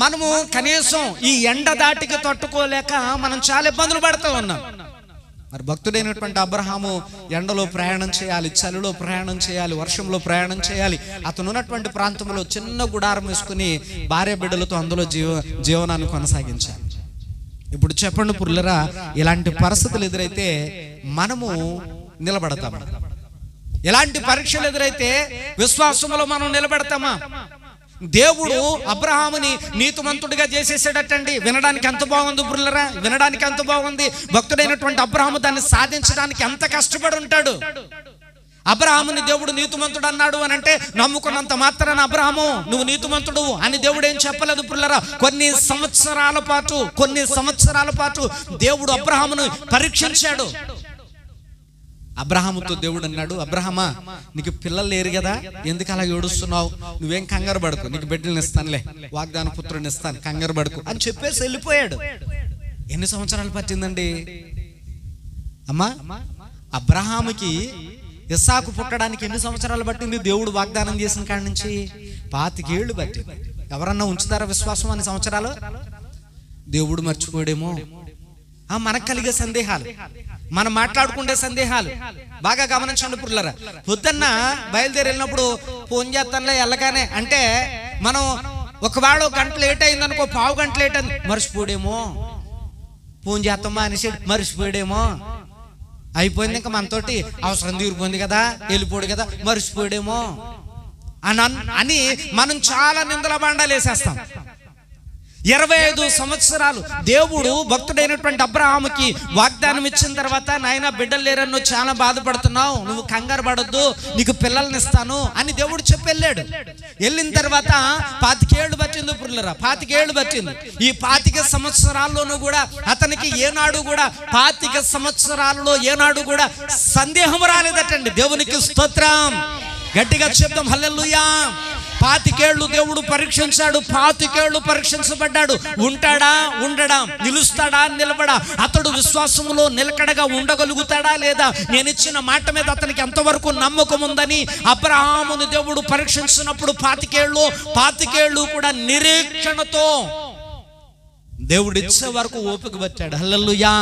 మనము కనీసం ఈ ఎండ దాటికి తట్టుకోలేక మనం చాలా ఇబ్బందులు పడుతూ ఉన్నాం. మరి భక్తుడైనటువంటి అబ్రహాము ఎండలో ప్రయాణం చేయాలి, చలిలో ప్రయాణం చేయాలి, వర్షంలో ప్రయాణం చేయాలి. అతను ఉన్నటువంటి ప్రాంతంలో చిన్న గుడారం వేసుకుని భార్య బిడ్డలతో అందులో జీవనాన్ని కొనసాగించాలి. ఇప్పుడు చెప్పండి పుల్లరా, ఇలాంటి పరిస్థితులు ఎదురైతే మనము నిలబడతామా? ఎలాంటి పరీక్షలు ఎదురైతే విశ్వాసంలో మనం నిలబెడతామా? దేవుడు అబ్రహాముని నీతిమంతుడిగా చేసేసాడటండి. వినడానికి ఎంత బాగుంది పుల్లరా, వినడానికి ఎంత బాగుంది. భక్తుడైనటువంటి అబ్రహాము దాన్ని సాధించడానికి ఎంత కష్టపడి ఉంటాడు. అబ్రహాముని దేవుడు నీతిమంతుడు అన్నాడు అని అంటే నమ్ముకున్నంత మాత్రాన అబ్రహాము నువ్వు నీతిమంతుడు అని దేవుడు ఏం చెప్పలేదు పుల్లరా. కొన్ని సంవత్సరాల పాటు దేవుడు అబ్రహామును పరీక్షించాడు. అబ్రహాముతో దేవుడు అన్నాడు, అబ్రహమా నీకు పిల్లలు లేరు కదా, ఎందుకు అలా ఏడుస్తున్నావు, నువ్వేం కంగారు పడుకు, నీకు బిడ్డలను ఇస్తానులే, వాగ్దాన పుత్రుని ఇస్తాను, కంగారు పడుకు అని చెప్పేసి వెళ్ళిపోయాడు. ఎన్ని సంవత్సరాలు పట్టిందండి అమ్మా? అబ్రహాముకి ఇస్సాకు పుట్టడానికి ఎన్ని సంవత్సరాలు పట్టింది? దేవుడు వాగ్దానం చేసిన కాడి నుంచి 25 ఏళ్ళు పట్టింది. ఎవరన్నా ఉంచుతారా విశ్వాసం అనే సంవత్సరాలు? దేవుడు మర్చిపోయాడేమో. మనకు కలిగే సందేహాలు, మనం మాట్లాడుకుంటే సందేహాలు బాగా గమనించండి పుల్లరా. పొద్దున్న బయలుదేరి వెళ్ళినప్పుడు ఫోన్ చేస్తానులే వెళ్ళగానే అంటే, మనం ఒకవేళ గంట లేట్ అయిందనుకో, పావు గంట లేట్ అయింది, మర్చిపోడేమో, ఫోన్ చేస్తామా అనేసి మర్చిపోయాడేమో, అయిపోయింది ఇంకా మనతోటి అవసరం తీరిపోయింది కదా, వెళ్ళిపోడు కదా, మర్చిపోయాడేమో అని మనం చాలా నిందల బండాలు వేసేస్తాం. 25 సంవత్సరాలు దేవుడు భక్తుడైనటువంటి అబ్రహాముకి వాగ్దానం ఇచ్చిన తర్వాత, నాయన బిడ్డలు లేరని నువ్వు చాలా బాధపడుతున్నావు, నువ్వు కంగారు పడొద్దు, నీకు పిల్లల్ని ఇస్తాను అని దేవుడు చెప్పి వెళ్ళాడు. వెళ్ళిన తర్వాత 25 ఏళ్ళు పట్టింది పుల్లరా, 25 ఏళ్ళు పట్టింది. ఈ 25 సంవత్సరాల్లోనూ కూడా అతనికి ఏనాడు కూడా 25 సంవత్సరాల్లో ఏనాడు కూడా సందేహం రాలేదటండి. దేవునికి స్తోత్రం, గట్టిగా చెప్తాం హల్లెలూయా. 25 ఏళ్ళు దేవుడు పరీక్షించాడు, 25 ఏళ్ళు పరీక్షించబడ్డాడు. ఉంటాడా, ఉండడా, నిలుస్తాడా, నిలబడా, అతడు విశ్వాసములో నిలకడగా ఉండగలుగుతాడా లేదా, నేను ఇచ్చిన మాట మీద అతనికి ఎంతవరకు నమ్మకం ఉందని అబ్రహామును దేవుడు పరీక్షించినప్పుడు 25 ఏళ్ళు కూడా నిరీక్షణతో దేవుడు ఇచ్చే వరకు ఓపిక పట్టాడు. హల్లెలూయా.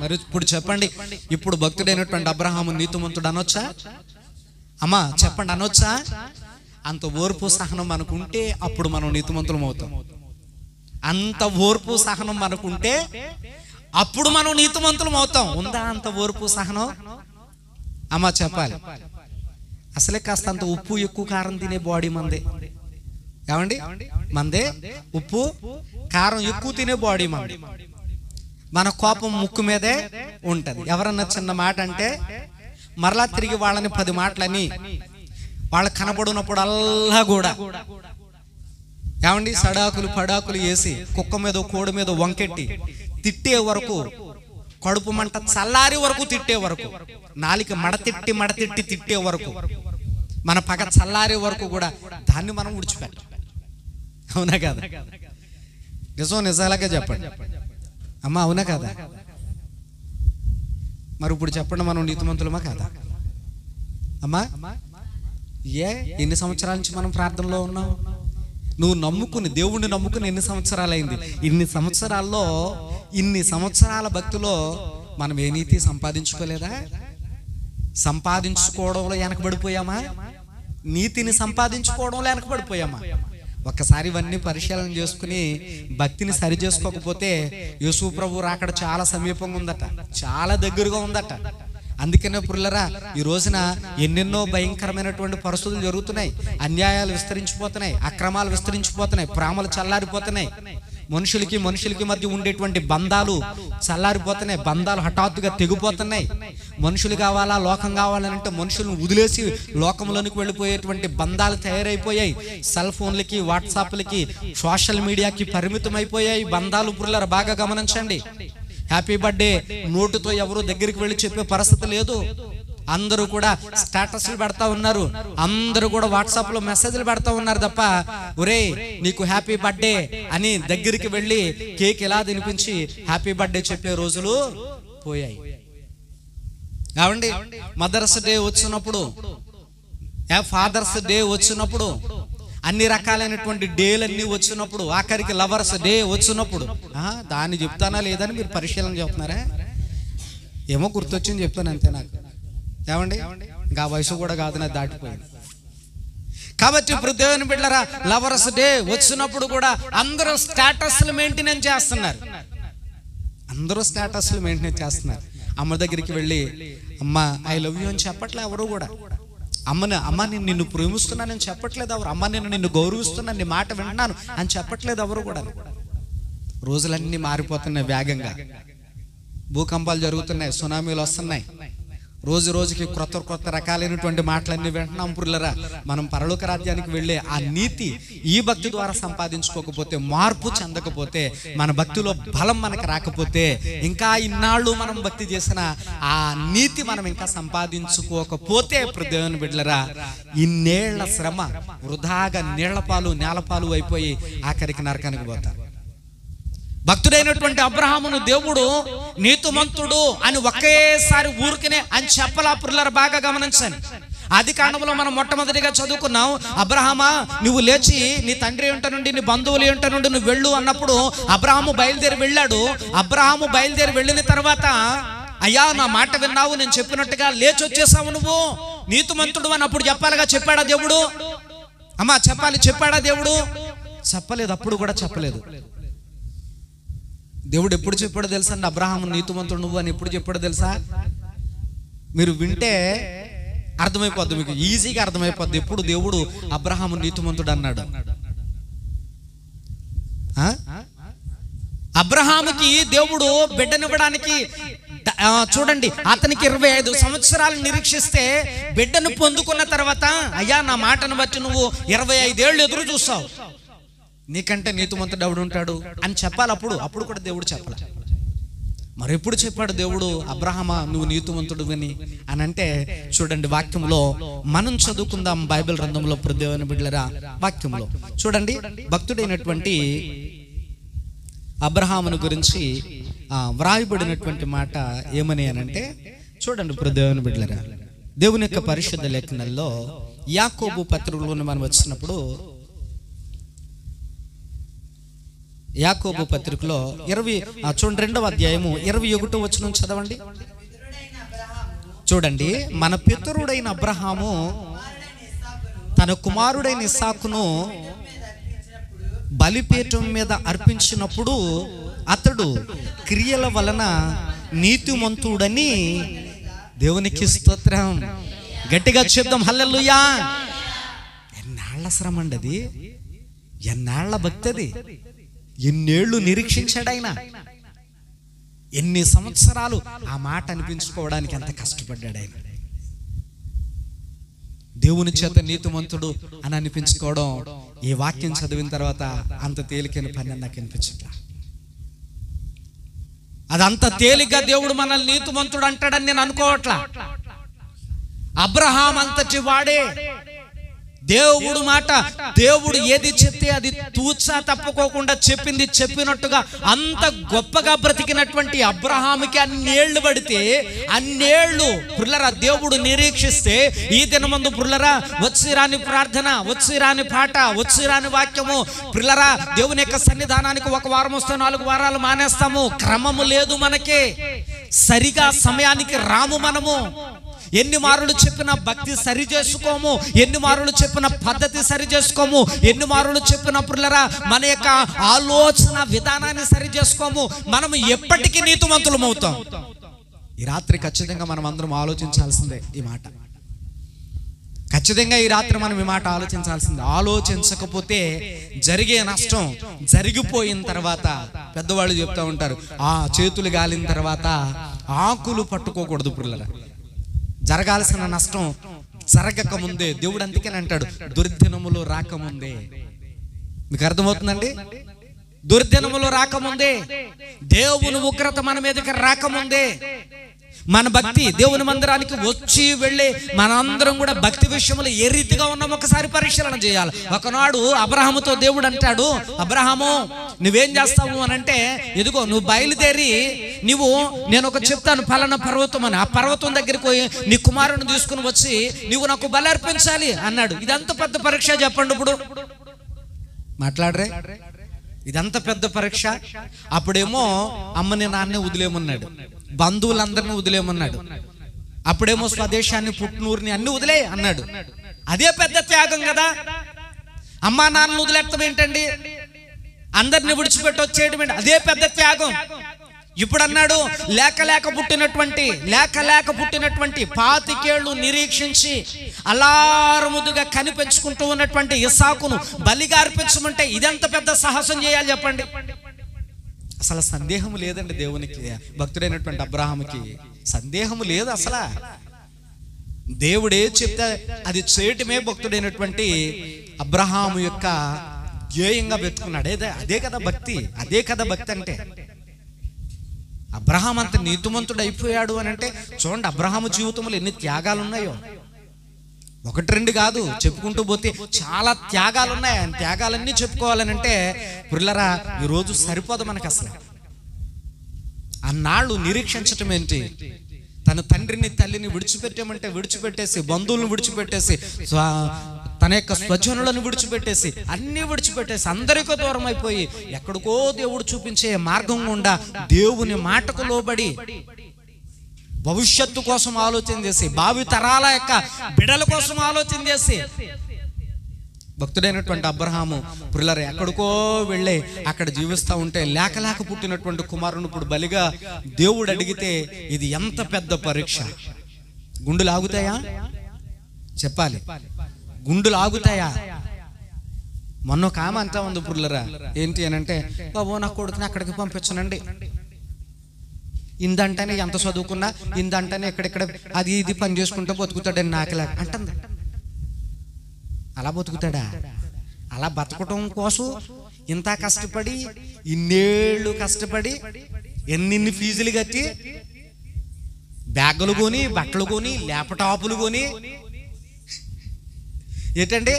మరి ఇప్పుడు చెప్పండి, ఇప్పుడు భక్తుడైనటువంటి అబ్రహాము నీతిమంతుడు అనొచ్చా? అమ్మా చెప్పండి, అనొచ్చా? అంత ఓర్పు సహనం మనకుంటే అప్పుడు మనం నీతిమంతులం అవుతాం. అంత ఓర్పు సహనం మనకుంటే అప్పుడు మనం నీతిమంతులం అవుతాం. ఉందా అంత ఓర్పు సహనం? అమ్మా చెప్పాలి. అసలే కాస్త అంత ఉప్పు ఎక్కువ కారం తినే బాడీ మందే. ఏమండి, మందే ఉప్పు కారం ఎక్కువ తినే బాడీ మంది. మన కోపం ముక్కు మీదే ఉంటది. ఎవరన్నా చిన్న మాట అంటే మరలా తిరిగి వాళ్ళని 10 మాటలని వాళ్ళ కనబడినప్పుడు అల్లా కూడా ఏమండి సడాకులు పడాకులు వేసి కుక్క మీద కోడి మీద వంకెట్టి తిట్టే వరకు, కడుపు మంట చల్లారి వరకు తిట్టే వరకు, నాలిక మడతిట్టి తిట్టే వరకు, మన పగ చల్లారే వరకు కూడా దాన్ని మనం విడిచిపెట్టాం. అవునా కదా? నిజాలాగే చెప్పండి అమ్మా, అవునా కదా? మరి ఇప్పుడు చెప్పండి, మనం నీతిమంతులమా కాదా? అమ్మా ఎన్ని సంవత్సరాల నుంచి మనం ప్రార్థనలో ఉన్నాం? నువ్వు నమ్ముకుని, దేవుణ్ణి నమ్ముకుని ఎన్ని సంవత్సరాలు అయింది? ఇన్ని సంవత్సరాల భక్తిలో మనం ఏ నీతి సంపాదించుకోలేదా? సంపాదించుకోవడంలో వెనకబడిపోయామా? నీతిని సంపాదించుకోవడంలో వెనకబడిపోయామా? ఒక్కసారి ఇవన్నీ పరిశీలన చేసుకుని భక్తిని సరి చేసుకోకపోతే యేసు ప్రభు రాకడ చాలా సమీపంగా ఉందట, చాలా దగ్గరగా ఉందట. అందుకనే పుల్లరా ఈ రోజున ఎన్నెన్నో భయంకరమైనటువంటి పరిస్థితులు జరుగుతున్నాయి. అన్యాయాలు విస్తరించిపోతున్నాయి, అక్రమాలు విస్తరించిపోతున్నాయి, ప్రేమలు చల్లారిపోతున్నాయి, మనుషులకి మధ్య ఉండేటువంటి బంధాలు చల్లారిపోతున్నాయి, బంధాలు హఠాత్తుగా తెగిపోతున్నాయి. మనుషులు కావాలా, లోకం కావాలంటే మనుషులను వదిలేసి లోకంలోనికి వెళ్ళిపోయేటువంటి బంధాలు తయారైపోయాయి. సెల్ ఫోన్లకి, వాట్సాప్లకి, సోషల్ మీడియాకి పరిమితం అయిపోయాయి బంధాలు. పుల్లరా బాగా గమనించండి. హ్యాపీ బర్త్డే నోటుతో ఎవరు దగ్గరికి వెళ్ళి చెప్పే పరిస్థితి లేదు. అందరూ కూడా స్టేటస్లు పెడతా ఉన్నారు, అందరూ కూడా వాట్సాప్ లో మెసేజ్లు పెడతా ఉన్నారు తప్ప ఒరే నీకు హ్యాపీ బర్త్డే అని దగ్గరికి వెళ్ళి కేక్ ఎలా తినిపించి హ్యాపీ బర్త్డే చెప్పే రోజులు పోయాయి. కావండి మదర్స్ డే వచ్చినప్పుడు, ఫాదర్స్ డే వచ్చినప్పుడు, అన్ని రకాలైనటువంటి డేలన్నీ వచ్చినప్పుడు, ఆఖరికి లవర్స్ డే వచ్చినప్పుడు దాన్ని చెప్తానా లేదని మీరు పరిశీలన చెప్తున్నారా? ఏమో గుర్తొచ్చింది చెప్తాను అంతే. నాకు ఏమండి ఇంకా వయసు కూడా కాదు, నాకు దాటిపోయింది. కాబట్టి ఇప్పుడు దేవుని బిడ్డలారా, లవర్స్ డే వచ్చినప్పుడు కూడా అందరూ స్టేటస్లు మెయింటైన్ చేస్తున్నారు. అమ్మ దగ్గరికి వెళ్ళి అమ్మ ఐ లవ్ యూ అని చెప్పట్లే ఎవరు కూడా. అమ్మ నేను నిన్ను ప్రేమిస్తున్నానని చెప్పట్లేదు ఎవరు. అమ్మ నేను నిన్ను గౌరవిస్తున్నాను, నీ మాట వింటున్నాను అని చెప్పట్లేదు ఎవరు కూడా. రోజులన్నీ మారిపోతున్నాయి వేగంగా. భూకంపాలు జరుగుతున్నాయి, సునామీలు వస్తున్నాయి, రోజు రోజుకి కొత్త రకాలైనటువంటి మాటలన్నీ వింటున్నాం. పుల్లరా మనం పరలోక రాజ్యానికి వెళ్ళే ఆ నీతి ఈ భక్తి ద్వారా సంపాదించుకోకపోతే, మార్పు చెందకపోతే, మన భక్తిలో బలం మనకు రాకపోతే, ఇంకా ఇన్నాళ్ళు మనం భక్తి చేసిన ఆ నీతి మనం ఇంకా సంపాదించుకోకపోతే దేవుని బిడ్డలరా ఇన్నేళ్ల శ్రమ వృధాగా నీళ్లపాలు నేలపాలు అయిపోయి ఆఖరికి నరకానికి పోతారు. భక్తుడైనటువంటి అబ్రహామును దేవుడు నీతిమంతుడు అని ఒకేసారి ఊరికనే అని చెప్పలా. పుల్లర బాగా గమనించండి. ఆదికాండంలో మనం మొట్టమొదటిగా చదువుకున్నాం, అబ్రహామా నువ్వు లేచి నీ తండ్రి ఇంట నుండి, నీ బంధువుల ఇంట నుండి నువ్వు వెళ్ళు అన్నప్పుడు అబ్రహాము బయలుదేరి వెళ్ళాడు. అబ్రహాము బయలుదేరి వెళ్ళిన తర్వాత అయ్యా నా మాట విన్నావు, నేను చెప్పినట్టుగా లేచి వచ్చేసావు, నువ్వు నీతిమంతుడు అని అప్పుడు చెప్పాలిగా. చెప్పాడా దేవుడు? అమ్మా చెప్పాలి, చెప్పాడా దేవుడు? చెప్పలేదు, అప్పుడు కూడా చెప్పలేదు. దేవుడు ఎప్పుడు చెప్పాడో తెలుసా అండి? అబ్రహాము నీతిమంతుడు నువ్వు అని ఎప్పుడు చెప్పాడో తెలుసా? మీరు వింటే అర్థమైపోద్ది, మీకు ఈజీగా అర్థమైపోద్ది ఎప్పుడు దేవుడు అబ్రహాము నీతిమంతుడు అన్నాడు. అబ్రహాముకి దేవుడు బిడ్డనివ్వడానికి చూడండి, అతనికి 25 సంవత్సరాలు నిరీక్షిస్తే బిడ్డను పొందుకున్న తర్వాత అయ్యా నా మాటను బట్టి నువ్వు 25 ఏళ్ళు ఎదురు చూస్తావు, నీకంటే నీతిమంతుడు ఎవడు ఉంటాడు అని చెప్పాలి. అప్పుడు కూడా దేవుడు చెప్పాలి. మరెప్పుడు చెప్పాడు దేవుడు అబ్రహామా నువ్వు నీతిమంతుడు అని అంటే చూడండి వాక్యంలో మనం చదువుకుందాం. బైబిల్ గ్రంథంలో దేవుని బిడ్డలారా వాక్యంలో చూడండి భక్తుడైనటువంటి అబ్రహామును గురించి వ్రాయబడినటువంటి మాట ఏమని అనంటే చూడండి దేవుని బిడ్డలారా దేవుని యొక్క పరిశుద్ధ లేఖనాల్లో యాకోబు పత్రికలోని మనం వచ్చినప్పుడు యాకోబు పత్రికలో 22వ అధ్యాయము 21వ వచనం చదవండి. చూడండి మన పితరుడైన అబ్రహాము తన కుమారుడైన ఇస్సాకును బలిపీఠం మీద అర్పించినప్పుడు అతడు క్రియల వలన నీతిమంతుడని దేవునికి స్తోత్రం. గట్టిగా చెప్దాం హల్లెలూయా. ఎన్నాళ్ల శ్రమ అండి అది, ఎన్నాళ్ల భక్తి అది, ఎన్నేళ్లు నిరీక్షించాడు ఆయన, ఎన్ని సంవత్సరాలు ఆ మాట అనిపించుకోవడానికి ఎంత కష్టపడ్డాడు ఆయన. దేవుని చేత నీతిమంతుడు అని అనిపించుకోవడం ఈ వాక్యం చదివిన తర్వాత అంత తేలికైన పని నాకు అనిపించట్లా. అదంత తేలిగ్గా దేవుడు మనల్ని నీతిమంతుడు అంటాడని నేను అనుకోవట్లా. అబ్రహాం అంతటి వాడే దేవుడు మాట, దేవుడు ఏది చెప్తే అది తూచా తప్పుకోకుండా చెప్పింది చెప్పినట్టుగా అంత గొప్పగా బ్రతికినటువంటి అబ్రహాముకి అన్నేళ్లు పడితే అన్నేళ్లు పుల్లరా దేవుడు నిరీక్షిస్తే ఈ దినమందు పుల్లరా వచ్చి రాని ప్రార్థన, వచ్చి రాని పాట, వచ్చి రాని వాక్యము పుల్లరా దేవుని యొక్క సన్నిధానానికి ఒక వారం వస్తే 4 వారాలు మానేస్తాము. క్రమము లేదు మనకి, సరిగా సమయానికి రాము మనము. ఎన్ని మారులు చెప్పిన భక్తి సరి చేసుకోము, ఎన్ని మారులు చెప్పిన పద్ధతి సరి చేసుకోము, ఎన్ని మారులు చెప్పిన పుల్లరా మన యొక్క ఆలోచన విధానాన్ని సరి చేసుకోము. మనం ఎప్పటికీ నీతిమంతులం అవుతాం. ఈ రాత్రి ఖచ్చితంగా మనం అందరం ఆలోచించాల్సిందే ఈ మాట. ఖచ్చితంగా ఈ రాత్రి మనం ఈ మాట ఆలోచించాల్సిందే. ఆలోచించకపోతే జరిగే నష్టం, జరిగిపోయిన తర్వాత పెద్దవాళ్ళు చెప్తా ఉంటారు, ఆ చేతులు గాలిన తర్వాత ఆకులు పట్టుకోకూడదు పుల్లరా. జరగాల్సిన నష్టం జరగక ముందే దేవుడు అందుకని అంటాడు దుర్దినములు రాకముందే. మీకు అర్థమవుతుందండి? దుర్దినములు రాకముందే, దేవుని ఉగ్రత మన మీదకి రాకముందే, మన భక్తి దేవుని మందిరానికి వచ్చి వెళ్ళే మనందరం కూడా భక్తి విషయంలో ఏ రీతిగా ఉన్నాం ఒకసారి పరిశీలన చేయాలి. ఒకనాడు అబ్రహాముతో దేవుడు అంటాడు, అబ్రహాము నువ్వేం చేస్తావు అని అంటే, ఎదుగో నువ్వు బయలుదేరి నేను ఒక చెప్తాను ఫలానా పర్వతం అని, ఆ పర్వతం దగ్గరికి పోయి నీ కుమారుని తీసుకుని వచ్చి నువ్వు నాకు బలి అర్పించాలి అన్నాడు. ఇదంత పెద్ద పరీక్ష చెప్పండి ఇప్పుడు, మాట్లాడరే, ఇదంత పెద్ద పరీక్ష. అప్పుడేమో అమ్మని నాన్నే వదిలేమన్నాడు, బంధువులందరినీ వదిలేమన్నాడు. అప్పుడేమో స్వదేశాన్ని పుట్టినూరిని అన్ని వదిలే అన్నాడు. అదే పెద్ద త్యాగం కదా. అమ్మా నాన్నను వదిలేస్తాం ఏంటండి, అందరిని విడిచిపెట్టి వచ్చేయడం ఏంటి, అదే పెద్ద త్యాగం. ఇప్పుడు అన్నాడు లేక పుట్టినటువంటి 25 ఏళ్ళు నిరీక్షించి అలారముదుగా కనిపెంచుకుంటూ ఉన్నటువంటి ఇస్సాకును బలిగా అర్పించమంటే ఇదెంత పెద్ద సాహసం చేయాలి చెప్పండి. అసలు సందేహం లేదండి దేవునికి, భక్తుడైనటువంటి అబ్రహాముకి సందేహం లేదు అసలు. దేవుడే చెప్తే అది చేయటమే భక్తుడైనటువంటి అబ్రహాము యొక్క ధ్యేయంగా పెట్టుకున్నాడు. అదే కదా భక్తి, అదే కదా భక్తి అంటే. అబ్రహాం అంత నీతిమంతుడు అయిపోయాడు అని అంటే చూడండి అబ్రహాము జీవితంలో ఎన్ని త్యాగాలు ఉన్నాయో. 1-2 కాదు, చెప్పుకుంటూ పోతే చాలా త్యాగాలు ఉన్నాయి. ఆయన త్యాగాలన్నీ చెప్పుకోవాలనంటే పుల్లరా ఈరోజు సరిపోదు మనకు. అసలు అన్నాళ్ళు నిరీక్షించటం ఏంటి, తన తండ్రిని తల్లిని విడిచిపెట్టామంటే విడిచిపెట్టేసి, బంధువులను విడిచిపెట్టేసి, తన యొక్క స్వజనులను విడిచిపెట్టేసి, అన్ని విడిచిపెట్టేసి అందరికీ దూరం అయిపోయి ఎక్కడికో దేవుడు చూపించే మార్గం గుండా దేవుని మాటకు లోబడి భవిష్యత్తు కోసం ఆలోచన చేసి, భావి తరాల యొక్క బిడల కోసం ఆలోచన చేసి భక్తుడైనటువంటి అబ్రహాము పుల్లర ఎక్కడికో వెళ్ళే అక్కడ జీవిస్తూ ఉంటే లేక పుట్టినటువంటి కుమారుని ఇప్పుడు బలిగా దేవుడు అడిగితే ఇది ఎంత పెద్ద పరీక్ష. గుండెలు ఆగుతాయా చెప్పాలి, గుండెలు ఆగుతాయా? మొన్న ఒక ఆమె అంతా ఉంది పుల్లరా, ఏంటి అని అంటే, బాబు నా కొడుకుని అక్కడికి పంపించనండి, ఇందంటేనే ఎంత చదువుకున్నా ఇందంటేనే ఎక్కడెక్కడ అది ఇది పని చేసుకుంటూ బతుకుతాడని నాకులా అంటుంది. అలా బతుకుతాడా? అలా బతకటం కోసం ఇంత కష్టపడి, ఇన్నేళ్ళు కష్టపడి ఎన్ని ఫీజులు కట్టి బ్యాగులు కొని, బట్టలు కొని, ల్యాప్టాప్లు కొని, ఏంటంటే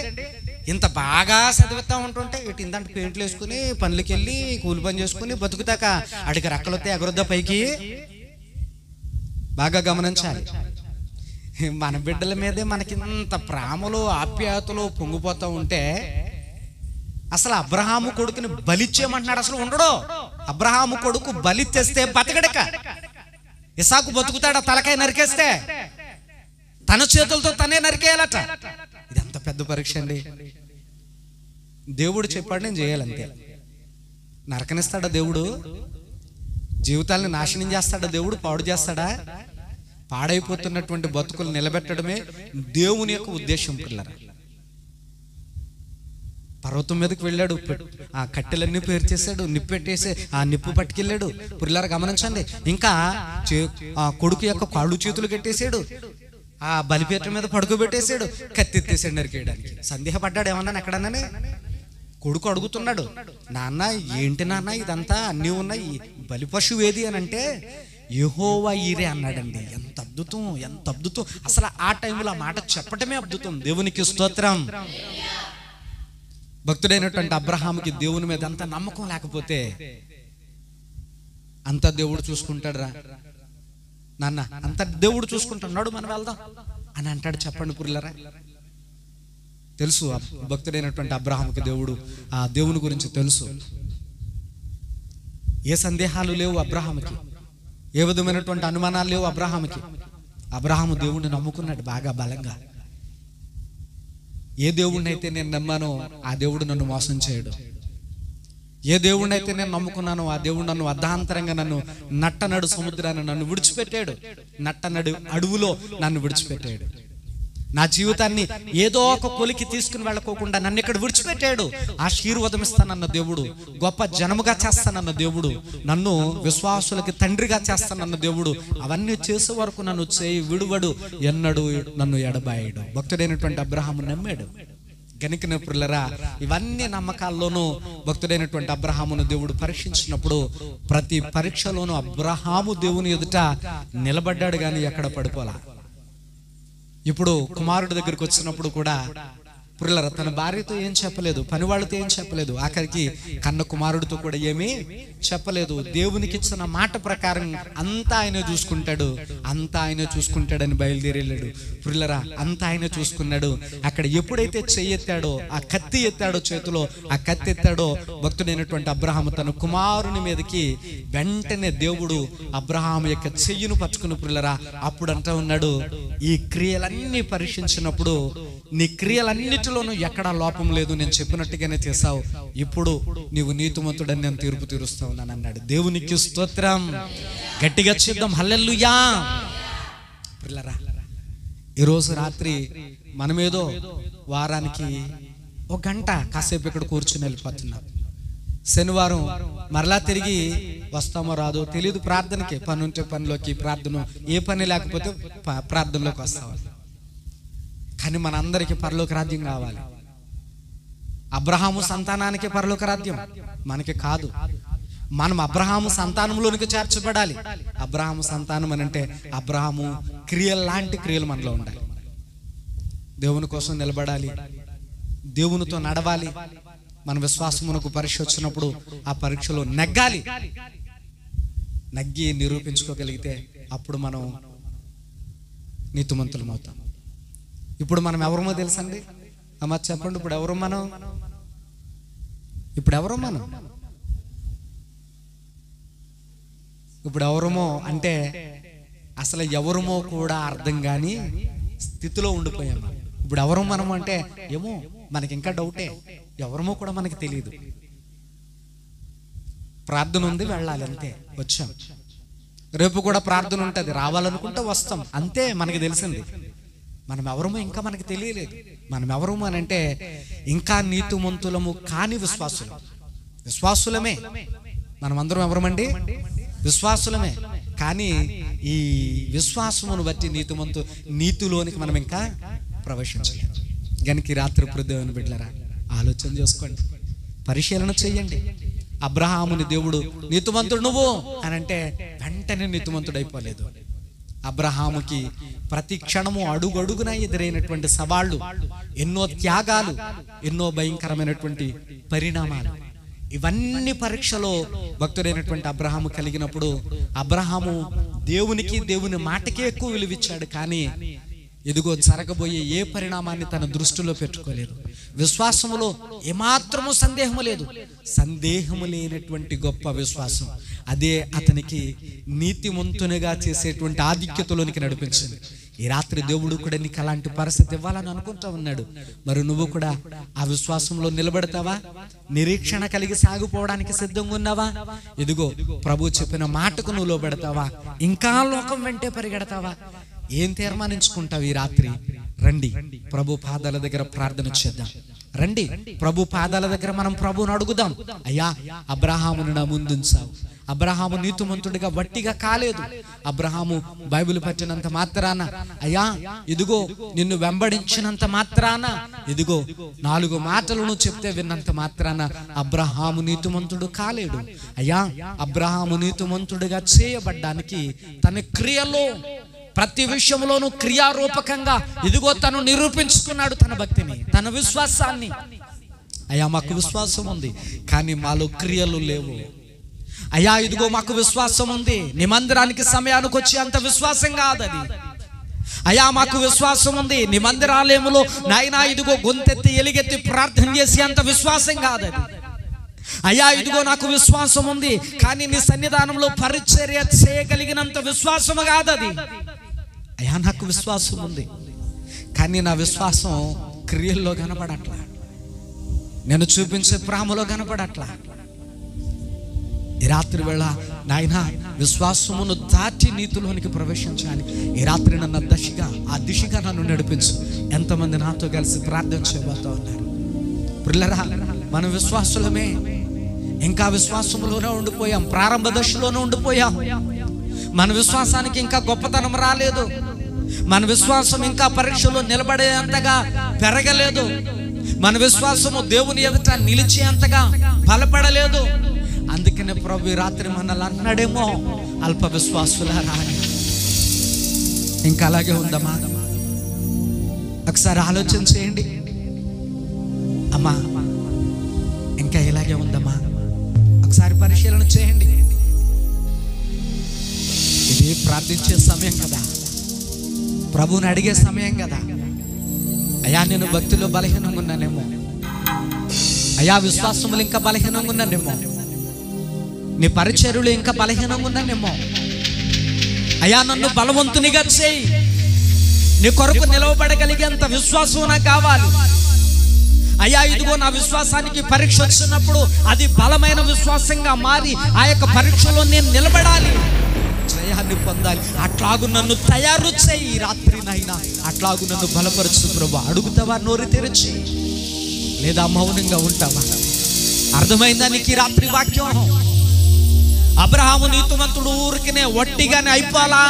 ఇంత బాగా చదివిస్తా ఉంటుంటే ఇటు ఇందంటే పెయింట్లు వేసుకుని పనులకి వెళ్ళి కూలి పని చేసుకుని బతుకుతాక అడిగి రెక్కలొస్తే ఎగరొద్దా పైకి. బాగా గమనించాలి. మన బిడ్డల మీదే మనకి ఇంత ప్రేమలు ఆప్యాయతలు పొంగిపోతూ ఉంటే అసలు అబ్రహాము కొడుకుని బలిచ్చేయమంటున్నాడు. అసలు ఉండడు. అబ్రహాము కొడుకు బలి తెస్తే బతకడక. ఇసాకు బతుకుతాడా తలకాయ నరికేస్తే? తన చేతులతో తనే నరికేయాలట. ఇది ఎంత పెద్ద పరీక్ష అండి. దేవుడు చెప్పాడు నేను చేయాలంతే. నరకనిస్తాడా దేవుడు? జీవితాలను నాశనం చేస్తాడా దేవుడు? పాడు చేస్తాడా? పాడైపోతున్నటువంటి బతుకులు నిలబెట్టడమే దేవుని యొక్క ఉద్దేశం. పిల్లరా, పర్వతం మీదకి వెళ్ళాడు, ఆ కట్టెలన్నీ పేర్చేసాడు, నిప్పు పెట్టేసి ఆ నిప్పు పట్టుకెళ్ళాడు. పిల్లరా గమనించండి. ఇంకా ఆ కొడుకు యొక్క కాళ్ళు చేతులు కట్టేసాడు, ఆ బలిపీఠం మీద పడుకోబెట్టేసాడు, కత్తెత్తేసాడు నరికేయడానికి. సందేహపడ్డాడు ఏమన్నా ఎక్కడన్నానే? కొడుకు అడుగుతున్నాడు, నాన్న ఏంటి నాన్న ఇదంతా అన్నీ ఉన్నాయి, బలి పశువు ఏది అని అంటే యెహోవా ఈరే అన్నాడండి. ఎంత అద్భుతం, ఎంత అద్భుతం. అసలు ఆ టైంలో ఆ మాట చెప్పటమే అద్భుతం. దేవునికి స్తోత్రం. భక్తుడైనటువంటి అబ్రహాముకి దేవుని మీద అంత నమ్మకం లేకపోతే అంత దేవుడు చూసుకుంటాడు రా నాన్న, అంత దేవుడు చూసుకుంటున్నాడు, మనం వెళ్దాం అని అంటాడు. చెప్పండి పురులరా. తెలుసు భక్తుడైనటువంటి అబ్రహాముకి దేవుడు, ఆ దేవుని గురించి తెలుసు. ఏ సందేహాలు లేవు అబ్రహాముకి, ఏ విధమైనటువంటి అనుమానాలు లేవు అబ్రహాముకి. అబ్రహాము దేవుణ్ణి నమ్ముకున్నాడు బాగా బలంగా. ఏ దేవుణ్ణి అయితే నేను నమ్మానో ఆ దేవుడు నన్ను మోసం చేయడు. ఏ దేవుణ్ణి అయితే నేను నమ్ముకున్నానో ఆ దేవుడు నన్ను అర్ధాంతరంగా నన్ను నట్టనడు సముద్రాన్ని నన్ను విడిచిపెట్టాడు, నట్టనడు అడవులో నన్ను విడిచిపెట్టాడు. నా జీవితాన్ని ఏదో ఒక కొలికి తీసుకుని వెళ్ళకోకుండా నన్ను ఇక్కడ విడిచిపెట్టాడు. ఆశీర్వాదమిస్తానన్న దేవుడు, గొప్ప జనముగా చేస్తానన్న దేవుడు, నన్ను విశ్వాసులకి తండ్రిగా చేస్తానన్న దేవుడు, అవన్నీ చేసే వరకు నన్ను చేయి విడువడు, ఎన్నడు నన్ను ఎడబాయడు. భక్తుడైనటువంటి అబ్రహాము నమ్మాడు. గనుక ప్రియులారా, ఇవన్నీ నమ్మకాల్లోనూ భక్తుడైనటువంటి అబ్రహామును దేవుడు పరీక్షించినప్పుడు ప్రతి పరీక్షలోనూ అబ్రహాము దేవుని ఎదుట నిలబడ్డాడు, కానీ ఎక్కడ పడిపోలా. ఇప్పుడు కుమారుడి దగ్గరికి వచ్చినప్పుడు కూడా ప్రియులారా తన భార్యతో ఏం చెప్పలేదు, పని వాళ్ళతో ఏం చెప్పలేదు, ఆఖరికి కన్న కుమారుడితో కూడా ఏమీ చెప్పలేదు. దేవునికి ఇచ్చిన మాట ప్రకారం అంతా ఆయన చూసుకుంటాడు, అంతా ఆయన చూసుకుంటాడని బయలుదేరి వెళ్ళాడు. ప్రియులారా అంతా ఆయన చూసుకున్నాడు. అక్కడ ఎప్పుడైతే చెయ్యి ఎత్తాడో, ఆ కత్తి ఎత్తాడో, చేతిలో ఆ కత్తి ఎత్తాడో, భక్తుడైనటువంటి అబ్రహాము తన కుమారుని మీదకి వెంటనే దేవుడు అబ్రహాము యొక్క చెయ్యిను పట్టుకుని ప్రియులారా అప్పుడు అంటూ ఉన్నాడు, ఈ క్రియలన్నీ పరీక్షించినప్పుడు నీ క్రియలన్నిటిలోనూ ఎక్కడా లోపం లేదు, నేను చెప్పినట్టుగానే చేశావు, ఇప్పుడు నీవు నీతిమంతుడని నేను తీర్పు తీరుస్తా ఉన్నాను అన్నాడు. దేవునికి స్తోత్రం. గట్టిగా చెప్దాం హల్లెలూయా. ప్రియులారా ఈరోజు రాత్రి మనమేదో వారానికి ఒక గంట కాసేపు ఇక్కడ కూర్చుని వెళ్ళిపోతున్నాం. శనివారం మరలా తిరిగి వస్తామో రాదో తెలియదు. ప్రార్థనకి పని ఉంటే పనిలోకి, ప్రార్థన ఏ పని లేకపోతే ప్రార్థనలోకి వస్తాం. కానీ మనందరికీ పరలోక రాజ్యం కావాలి. అబ్రహాము సంతానానికి పరలోక రాజ్యం, మనకి కాదు. మనం అబ్రహాము సంతానంలోనికి చేర్చబడాలి. అబ్రహాము సంతానం అని అంటే అబ్రహాము క్రియలు లాంటి క్రియలు మనలో ఉండాలి. దేవుని కోసం నిలబడాలి, దేవునితో నడవాలి. మన విశ్వాసమునకు పరీక్ష వచ్చినప్పుడు ఆ పరీక్షలో నెగ్గాలి. నగ్గి నిరూపించుకోగలిగితే అప్పుడు మనం నీతిమంతులం అవుతాం. ఇప్పుడు మనం ఎవరమో తెలుసండి అమ్మ, చెప్పండి. ఇప్పుడు ఎవరు మనం? ఇప్పుడు ఎవరు మనం? ఇప్పుడు ఎవరమో అంటే అసలు ఎవరమో కూడా అర్థం కాని స్థితిలో ఉండిపోయాము. ఇప్పుడు ఎవరు మనం అంటే ఏమో మనకి ఇంకా డౌటే, ఎవరమో కూడా మనకి తెలియదు. ప్రార్థన ఉంది, వెళ్ళాలి అంతే, వచ్చాం. రేపు కూడా ప్రార్థన ఉంటుంది, రావాలనుకుంటే వస్తాం, అంతే. మనకి తెలిసింది మనం ఎవరమో ఇంకా మనకి తెలియలేదు. మనం ఎవరము అని అంటే ఇంకా నీతిమంతులము కాని విశ్వాసులమే. మనం అందరం ఎవరమండి? విశ్వాసులమే. కానీ ఈ విశ్వాసమును బట్టి నీతిలోనికి మనం ఇంకా ప్రవేశించలేదు. గనుక రాత్రి దేవుని బిడ్డలారా ఆలోచన చేసుకోండి, పరిశీలన చేయండి. అబ్రహాముని దేవుడు నీతిమంతుడు నువ్వు అని అంటే వెంటనే నీతిమంతుడు అయిపోలేదు. అబ్రహాముకి ప్రతి క్షణము అడుగడుగున ఎదురైనటువంటి సవాళ్ళు, ఎన్నో త్యాగాలు, ఎన్నో భయంకరమైనటువంటి పరిణామాలు, ఇవన్నీ పరీక్షలో భక్తుడైనటువంటి అబ్రహాము కలిగినప్పుడు అబ్రహాము దేవునికి, దేవుని మాటకే ఎక్కువ విలువిచ్చాడు. కానీ ఇదిగో జరగబోయే ఏ పరిణామాన్ని తన దృష్టిలో పెట్టుకోలేదు. విశ్వాసములో ఏమాత్రము సందేహము లేదు. సందేహము లేనటువంటి గొప్ప విశ్వాసం, అదే అతనికి నీతిమంతునిగా చేసేటువంటి ఆధిక్యతలోనికి నడిపించింది. ఈ రాత్రి దేవుడు కూడా నీకు అలాంటి పరిస్థితి ఇవ్వాలని అనుకుంటా ఉన్నాడు. మరి నువ్వు కూడా ఆ విశ్వాసంలో నిలబడతావా? నిరీక్షణ కలిగి సాగిపోవడానికి సిద్ధంగా ఉన్నావా? ఇదిగో ప్రభు చెప్పిన మాటకు నువ్వు లోబడతావా? ఇంకా లోకం వెంటే పరిగెడతావా? ఏం తీర్మానించుకుంటావు ఈ రాత్రి? రండి ప్రభు పాదాల దగ్గర ప్రార్థన చేద్దాం. రండి ప్రభు పాదాల దగ్గర మనం ప్రభువుని అడుగుదాం. అయ్యా, అబ్రహామును నా ముందుంచావు. అబ్రహాము నీతిమంతుడిగా వట్టిగా కాలేదు. అబ్రహాము బైబిల్ పట్టినంత మాత్రాన, అయ్యా ఇదిగో నిన్ను వెంబడించినంత మాత్రాన, ఇదిగో 4 మాటలను చెప్తే విన్నంత మాత్రాన అబ్రహాము నీతిమంతుడు కాలేడు. అయ్యా, అబ్రహాము నీతిమంతుడిగా చేయబడ్డానికి తన క్రియలో ప్రతి విషయంలోనూ క్రియారూపకంగా ఇదిగో తను నిరూపించుకున్నాడు తన భక్తిని, తన విశ్వాసాన్ని. అయ్యా, మాకు విశ్వాసం ఉంది కానీ మాలో క్రియలు లేవు. అయ్యా, ఇదిగో మాకు విశ్వాసం ఉంది, నీ మందిరానికి సమయానికి వచ్చి అంత విశ్వాసం కాదది. అయ్యా, మాకు విశ్వాసం ఉంది, నీ మందిరాలయములో నాయనా ఇదిగో గొంతెత్తి ఎలుగెత్తి ప్రార్థన చేసి అంత విశ్వాసం కాదది. అయ్యా, ఇదిగో నాకు విశ్వాసం ఉంది కానీ నీ సన్నిధానంలో పరిచర్య చేయగలిగినంత విశ్వాసము కాదది. అయ్యా, నాకు విశ్వాసం ఉంది కానీ నా విశ్వాసం క్రియల్లో కనపడట్లా, నేను చూపించే ప్రేమలో కనపడట్లా. ఈ రాత్రి వేళ నాయనా విశ్వాసమును దాటి నీతిలోనికి ప్రవేశించాలి. ఈ రాత్రి నన్ను ఆ దిశగా నన్ను నడిపించు. ఎంతమంది నాతో కలిసి ప్రార్థన చేయబోతా ఉన్నారు? పిల్లరా, మన విశ్వాసులమే, ఇంకా విశ్వాసంలోనే ఉండిపోయాం, ప్రారంభ దశలోనే ఉండిపోయాం. మన విశ్వాసానికి ఇంకా గొప్పతనం రాలేదు. మన విశ్వాసం ఇంకా పరీక్షలో నిలబడేంతగా పెరగలేదు. మన విశ్వాసము దేవుని ఎదుట నిలిచేంతగా బలపడలేదు. అందుకనే ప్రభు ఈ రాత్రి మనల్ని అన్నాడేమో, అల్ప విశ్వాసులారా. ఇంకా అలాగే ఉందమ్మా? ఒకసారి ఆలోచన చేయండి అమ్మా, ఇంకా ఇలాగే ఉందమ్మా? ఒకసారి పరిశీలన చేయండి. ఇది ప్రార్థించే సమయం కదా, ప్రభువుని అడిగే సమయం కదా. అయ్యా, నేను భక్తిలో బలహీనంగా ఉన్నానేమో, అయ్యా విశ్వాసములు ఇంకా బలహీనంగా ఉన్నానేమో, నీ పరిచర్యలు ఇంకా బలహీనంగా ఉన్నానేమో. అయ్యా, నన్ను బలవంతునిగా చేయి, నీ కొరకు నిలవబడగలిగేంత విశ్వాసం నాకు కావాలి. అయ్యా, ఇదిగో నా విశ్వాసానికి పరీక్ష వచ్చినప్పుడు అది బలమైన విశ్వాసంగా మారి ఆ యొక్క పరీక్షలో నేను నిలబడాలి, జయాన్ని పొందాలి. అట్లాగు నన్ను తయారు చేయి రాత్రి నైనా, అట్లాగు నన్ను బలపరచు ప్రభు. అడుగుతావా నోరు తెరిచి, లేదా మౌనంగా ఉంటావా? అర్థమైందా నీకు ఈ రాత్రి వాక్యం? అబ్రహాము నీతిమంతుడు ఊరికినే వట్టిగానే అయిపోలా.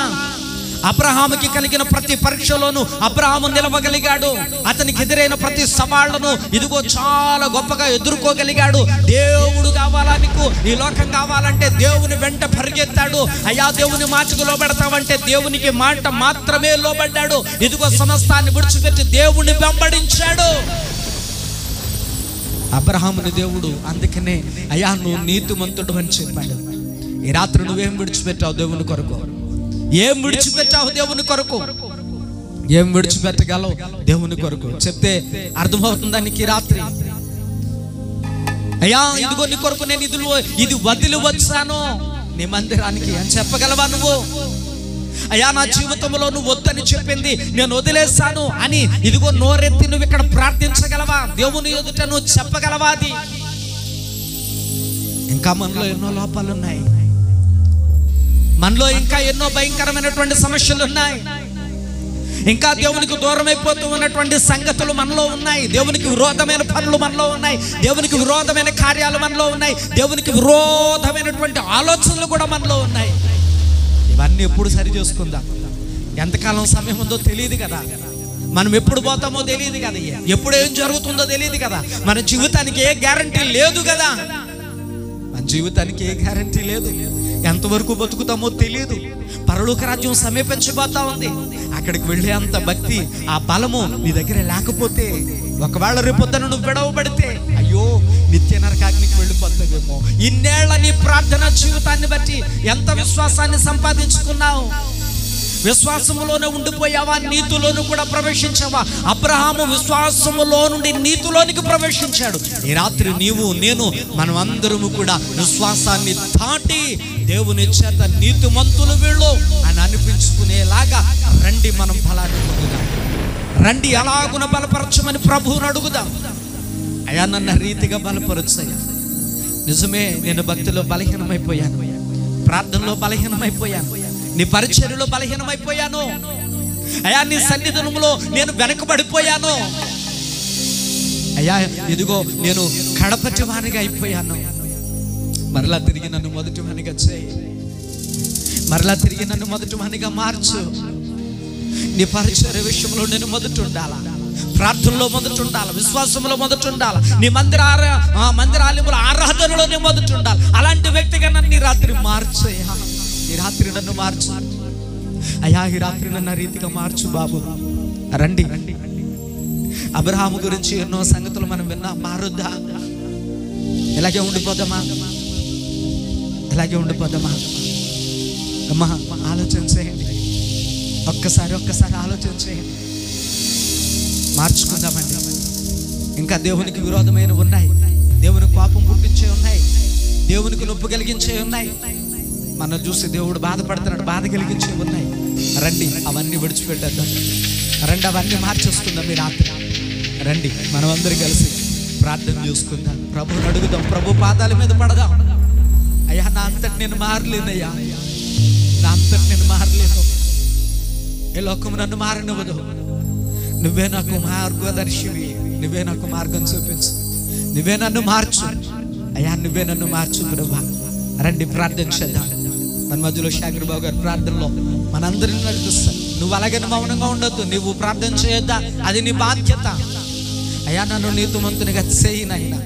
అబ్రహాముకి కలిగిన ప్రతి పరీక్షలోనూ అబ్రహాము నిలవగలిగాడు. అతనికి ఎదురైన ప్రతి సవాళ్లను ఇదిగో చాలా గొప్పగా ఎదుర్కోగలిగాడు. దేవుడు కావాలా నీకు? ఈ లోకం కావాలంటే దేవుని వెంట పరిగెత్తాడు. అయ్యా, దేవుని మాటకు లోబడతావంటే దేవునికి మాట మాత్రమే లోబడ్డాడు. ఇదిగో సమస్తాన్ని విడిచిపెట్టి దేవుని వెంబడించాడు అబ్రహాముని దేవుడు. అందుకనే అయ్యా నువ్వు నీతిమంతుడు అని చెప్పాడు. ఈ రాత్రి నువ్వేం విడిచిపెట్టావు దేవుని కొరకు? ఏం విడిచిపెట్టావు దేవుని కొరకు? ఏం విడిచిపెట్టగలవు దేవుని కొరకు? చెప్తే అర్థమవుతుందా నీకు ఈ రాత్రి? అయ్యా, ఇదిగో నీ కొరకు నేను ఇది వదిలి వచ్చాను నీ మందిరానికి అని చెప్పగలవా నువ్వు? అయ్యా, నా జీవితంలో నువ్వు వద్దని చెప్పింది నేను వదిలేస్తాను అని ఇదిగో నోరెత్తి నువ్వు ఇక్కడ ప్రార్థించగలవా? దేవుని ఎదుట నువ్వు చెప్పగలవా? అది ఇంకా మనలో ఎన్నో లోపాలు ఉన్నాయి, మనలో ఇంకా ఎన్నో భయంకరమైనటువంటి సమస్యలు ఉన్నాయి, ఇంకా దేవునికి దూరం అయిపోతూ ఉన్నటువంటి సంగతులు మనలో ఉన్నాయి, దేవునికి విరోధమైన పనులు మనలో ఉన్నాయి, దేవునికి విరోధమైన కార్యాలు మనలో ఉన్నాయి, దేవునికి విరోధమైనటువంటి ఆలోచనలు కూడా మనలో ఉన్నాయి. ఇవన్నీ ఎప్పుడు సరి చేసుకుందాం? ఎంతకాలం సమయం ఉందో తెలియదు కదా, మనం ఎప్పుడు పోతామో తెలియదు కదా, ఎప్పుడు ఏం జరుగుతుందో తెలియదు కదా, మన జీవితానికి ఏ గ్యారంటీ లేదు కదా. మన జీవితానికి ఏ గ్యారంటీ లేదు, ఎంతవరకు బతుకుతామో తెలియదు. పరలోక రాజ్యం సమీపించబోతా ఉంది. అక్కడికి వెళ్ళే అంత భక్తి, ఆ బలము నీ దగ్గర లేకపోతే, ఒకవేళ రేపొద్దున నువ్వు విడవబడితే అయ్యో నిత్య నరకాగ్నికి వెళ్ళిపోతావేమో. ఇన్నేళ్ల నీ ప్రార్థన జీవితాన్ని బట్టి ఎంత విశ్వాసాన్ని సంపాదించుకున్నావు? విశ్వాసములోనే ఉండిపోయావా? నీతిలోను కూడా ప్రవేశించావా? అబ్రహాము విశ్వాసములో నుండి నీతిలోనికి ప్రవేశించాడు. ఈ రాత్రి నీవు నేను మనం అందరము కూడా విశ్వాసాన్ని దాటి దేవుని చేత నీతిమంతులు వీళ్ళు అని అనిపించుకునేలాగా రండి, మనం బలాన్ని పొందుదాం. రండి, అలాగున బలపరచమని ప్రభువుని అడుగుదాం. అయ్యా నన్న రీతిగా బలపరచయ్యా. నిజమే, నేను భక్తిలో బలహీనమైపోయాను, ప్రార్థనలో బలహీనమైపోయాను, నీ పరిచర్యలో బలహీనమైపోయాను అయ్యా, నీ సన్నిధానంలో నేను వెనకబడిపోయాను అయ్యా. ఇదిగో నేను కడపటి వానిగా అయిపోయాను. మరలా తిరిగి నన్ను మొదటి వానిగా చేయి, మరలా తిరిగి నన్ను మొదటి వానిగా మార్చు. నీ పరిచర్య విషయంలో నేను మొదటి ఉండాలా, ప్రార్థనలో మొదటి ఉండాలి, విశ్వాసంలో మొదటి ఉండాలి, నీ మందిరాలయంలో ఆరాధనలో నేను మొదటి ఉండాలి. అలాంటి వ్యక్తిగా నన్ను ఈ రాత్రి మార్చయ్యా. ఈ రాత్రి నన్ను మార్చు అయ్యా, ఈ రాత్రి నన్ను రీతిగా మార్చు బాబు. రండి, అబ్రహాము గురించి ఎన్నో సంగతులు మనం విన్నాం. మారుద్దా? ఇలాగే ఉండిపోదామా? ఇలాగే ఉండిపోదామా? అమ్మా ఆలోచన చేయండి, ఒక్కసారి ఆలోచన చేయండి. మార్చుకుందామండి. ఇంకా దేవునికి విరోధమైనవి ఉన్నాయి, దేవుని కోపం పుట్టించే ఉన్నాయి, దేవునికి నొప్పి కలిగించే ఉన్నాయి, మనం చూసి దేవుడు బాధపడుతున్నాడు, బాధ కలిగించే ఉన్నాయి. రండి, అవన్నీ విడిచిపెట్టేద్దాం. రండి, అవన్నీ మార్చేసుకుందాం ఈ రాత్రి. రండి, మనం అందరం కలిసి ప్రార్థన చేసుకుందాం, ప్రభువుని అడుగుదాం, ప్రభు పాదాల మీద పడదాం. అయ్యా నా అంతటి నేను మారలేదయ్యా, నా అంతటి నేను మారలేదు. ఈ లోకం నన్ను మారనివ్వదు. నువ్వే నాకు మార్గదర్శివి, నువ్వే నాకు మార్గం చూపించు, నువ్వే నన్ను మార్చు అయ్యా, నువ్వే నన్ను మార్చు ప్రభువా. రండి ప్రార్థన చేద్దాం. మన మధ్యలో శాంకర్ బాబు గారు ప్రార్థనలో మనందరిని నడిపిస్తాను. నువ్వు అలాగే మౌనంగా ఉండొద్దు, నువ్వు ప్రార్థన చేయొద్దా? అది నీ బాధ్యత. అయ్యా నన్ను నీతిమంతునిగా చేయనైనా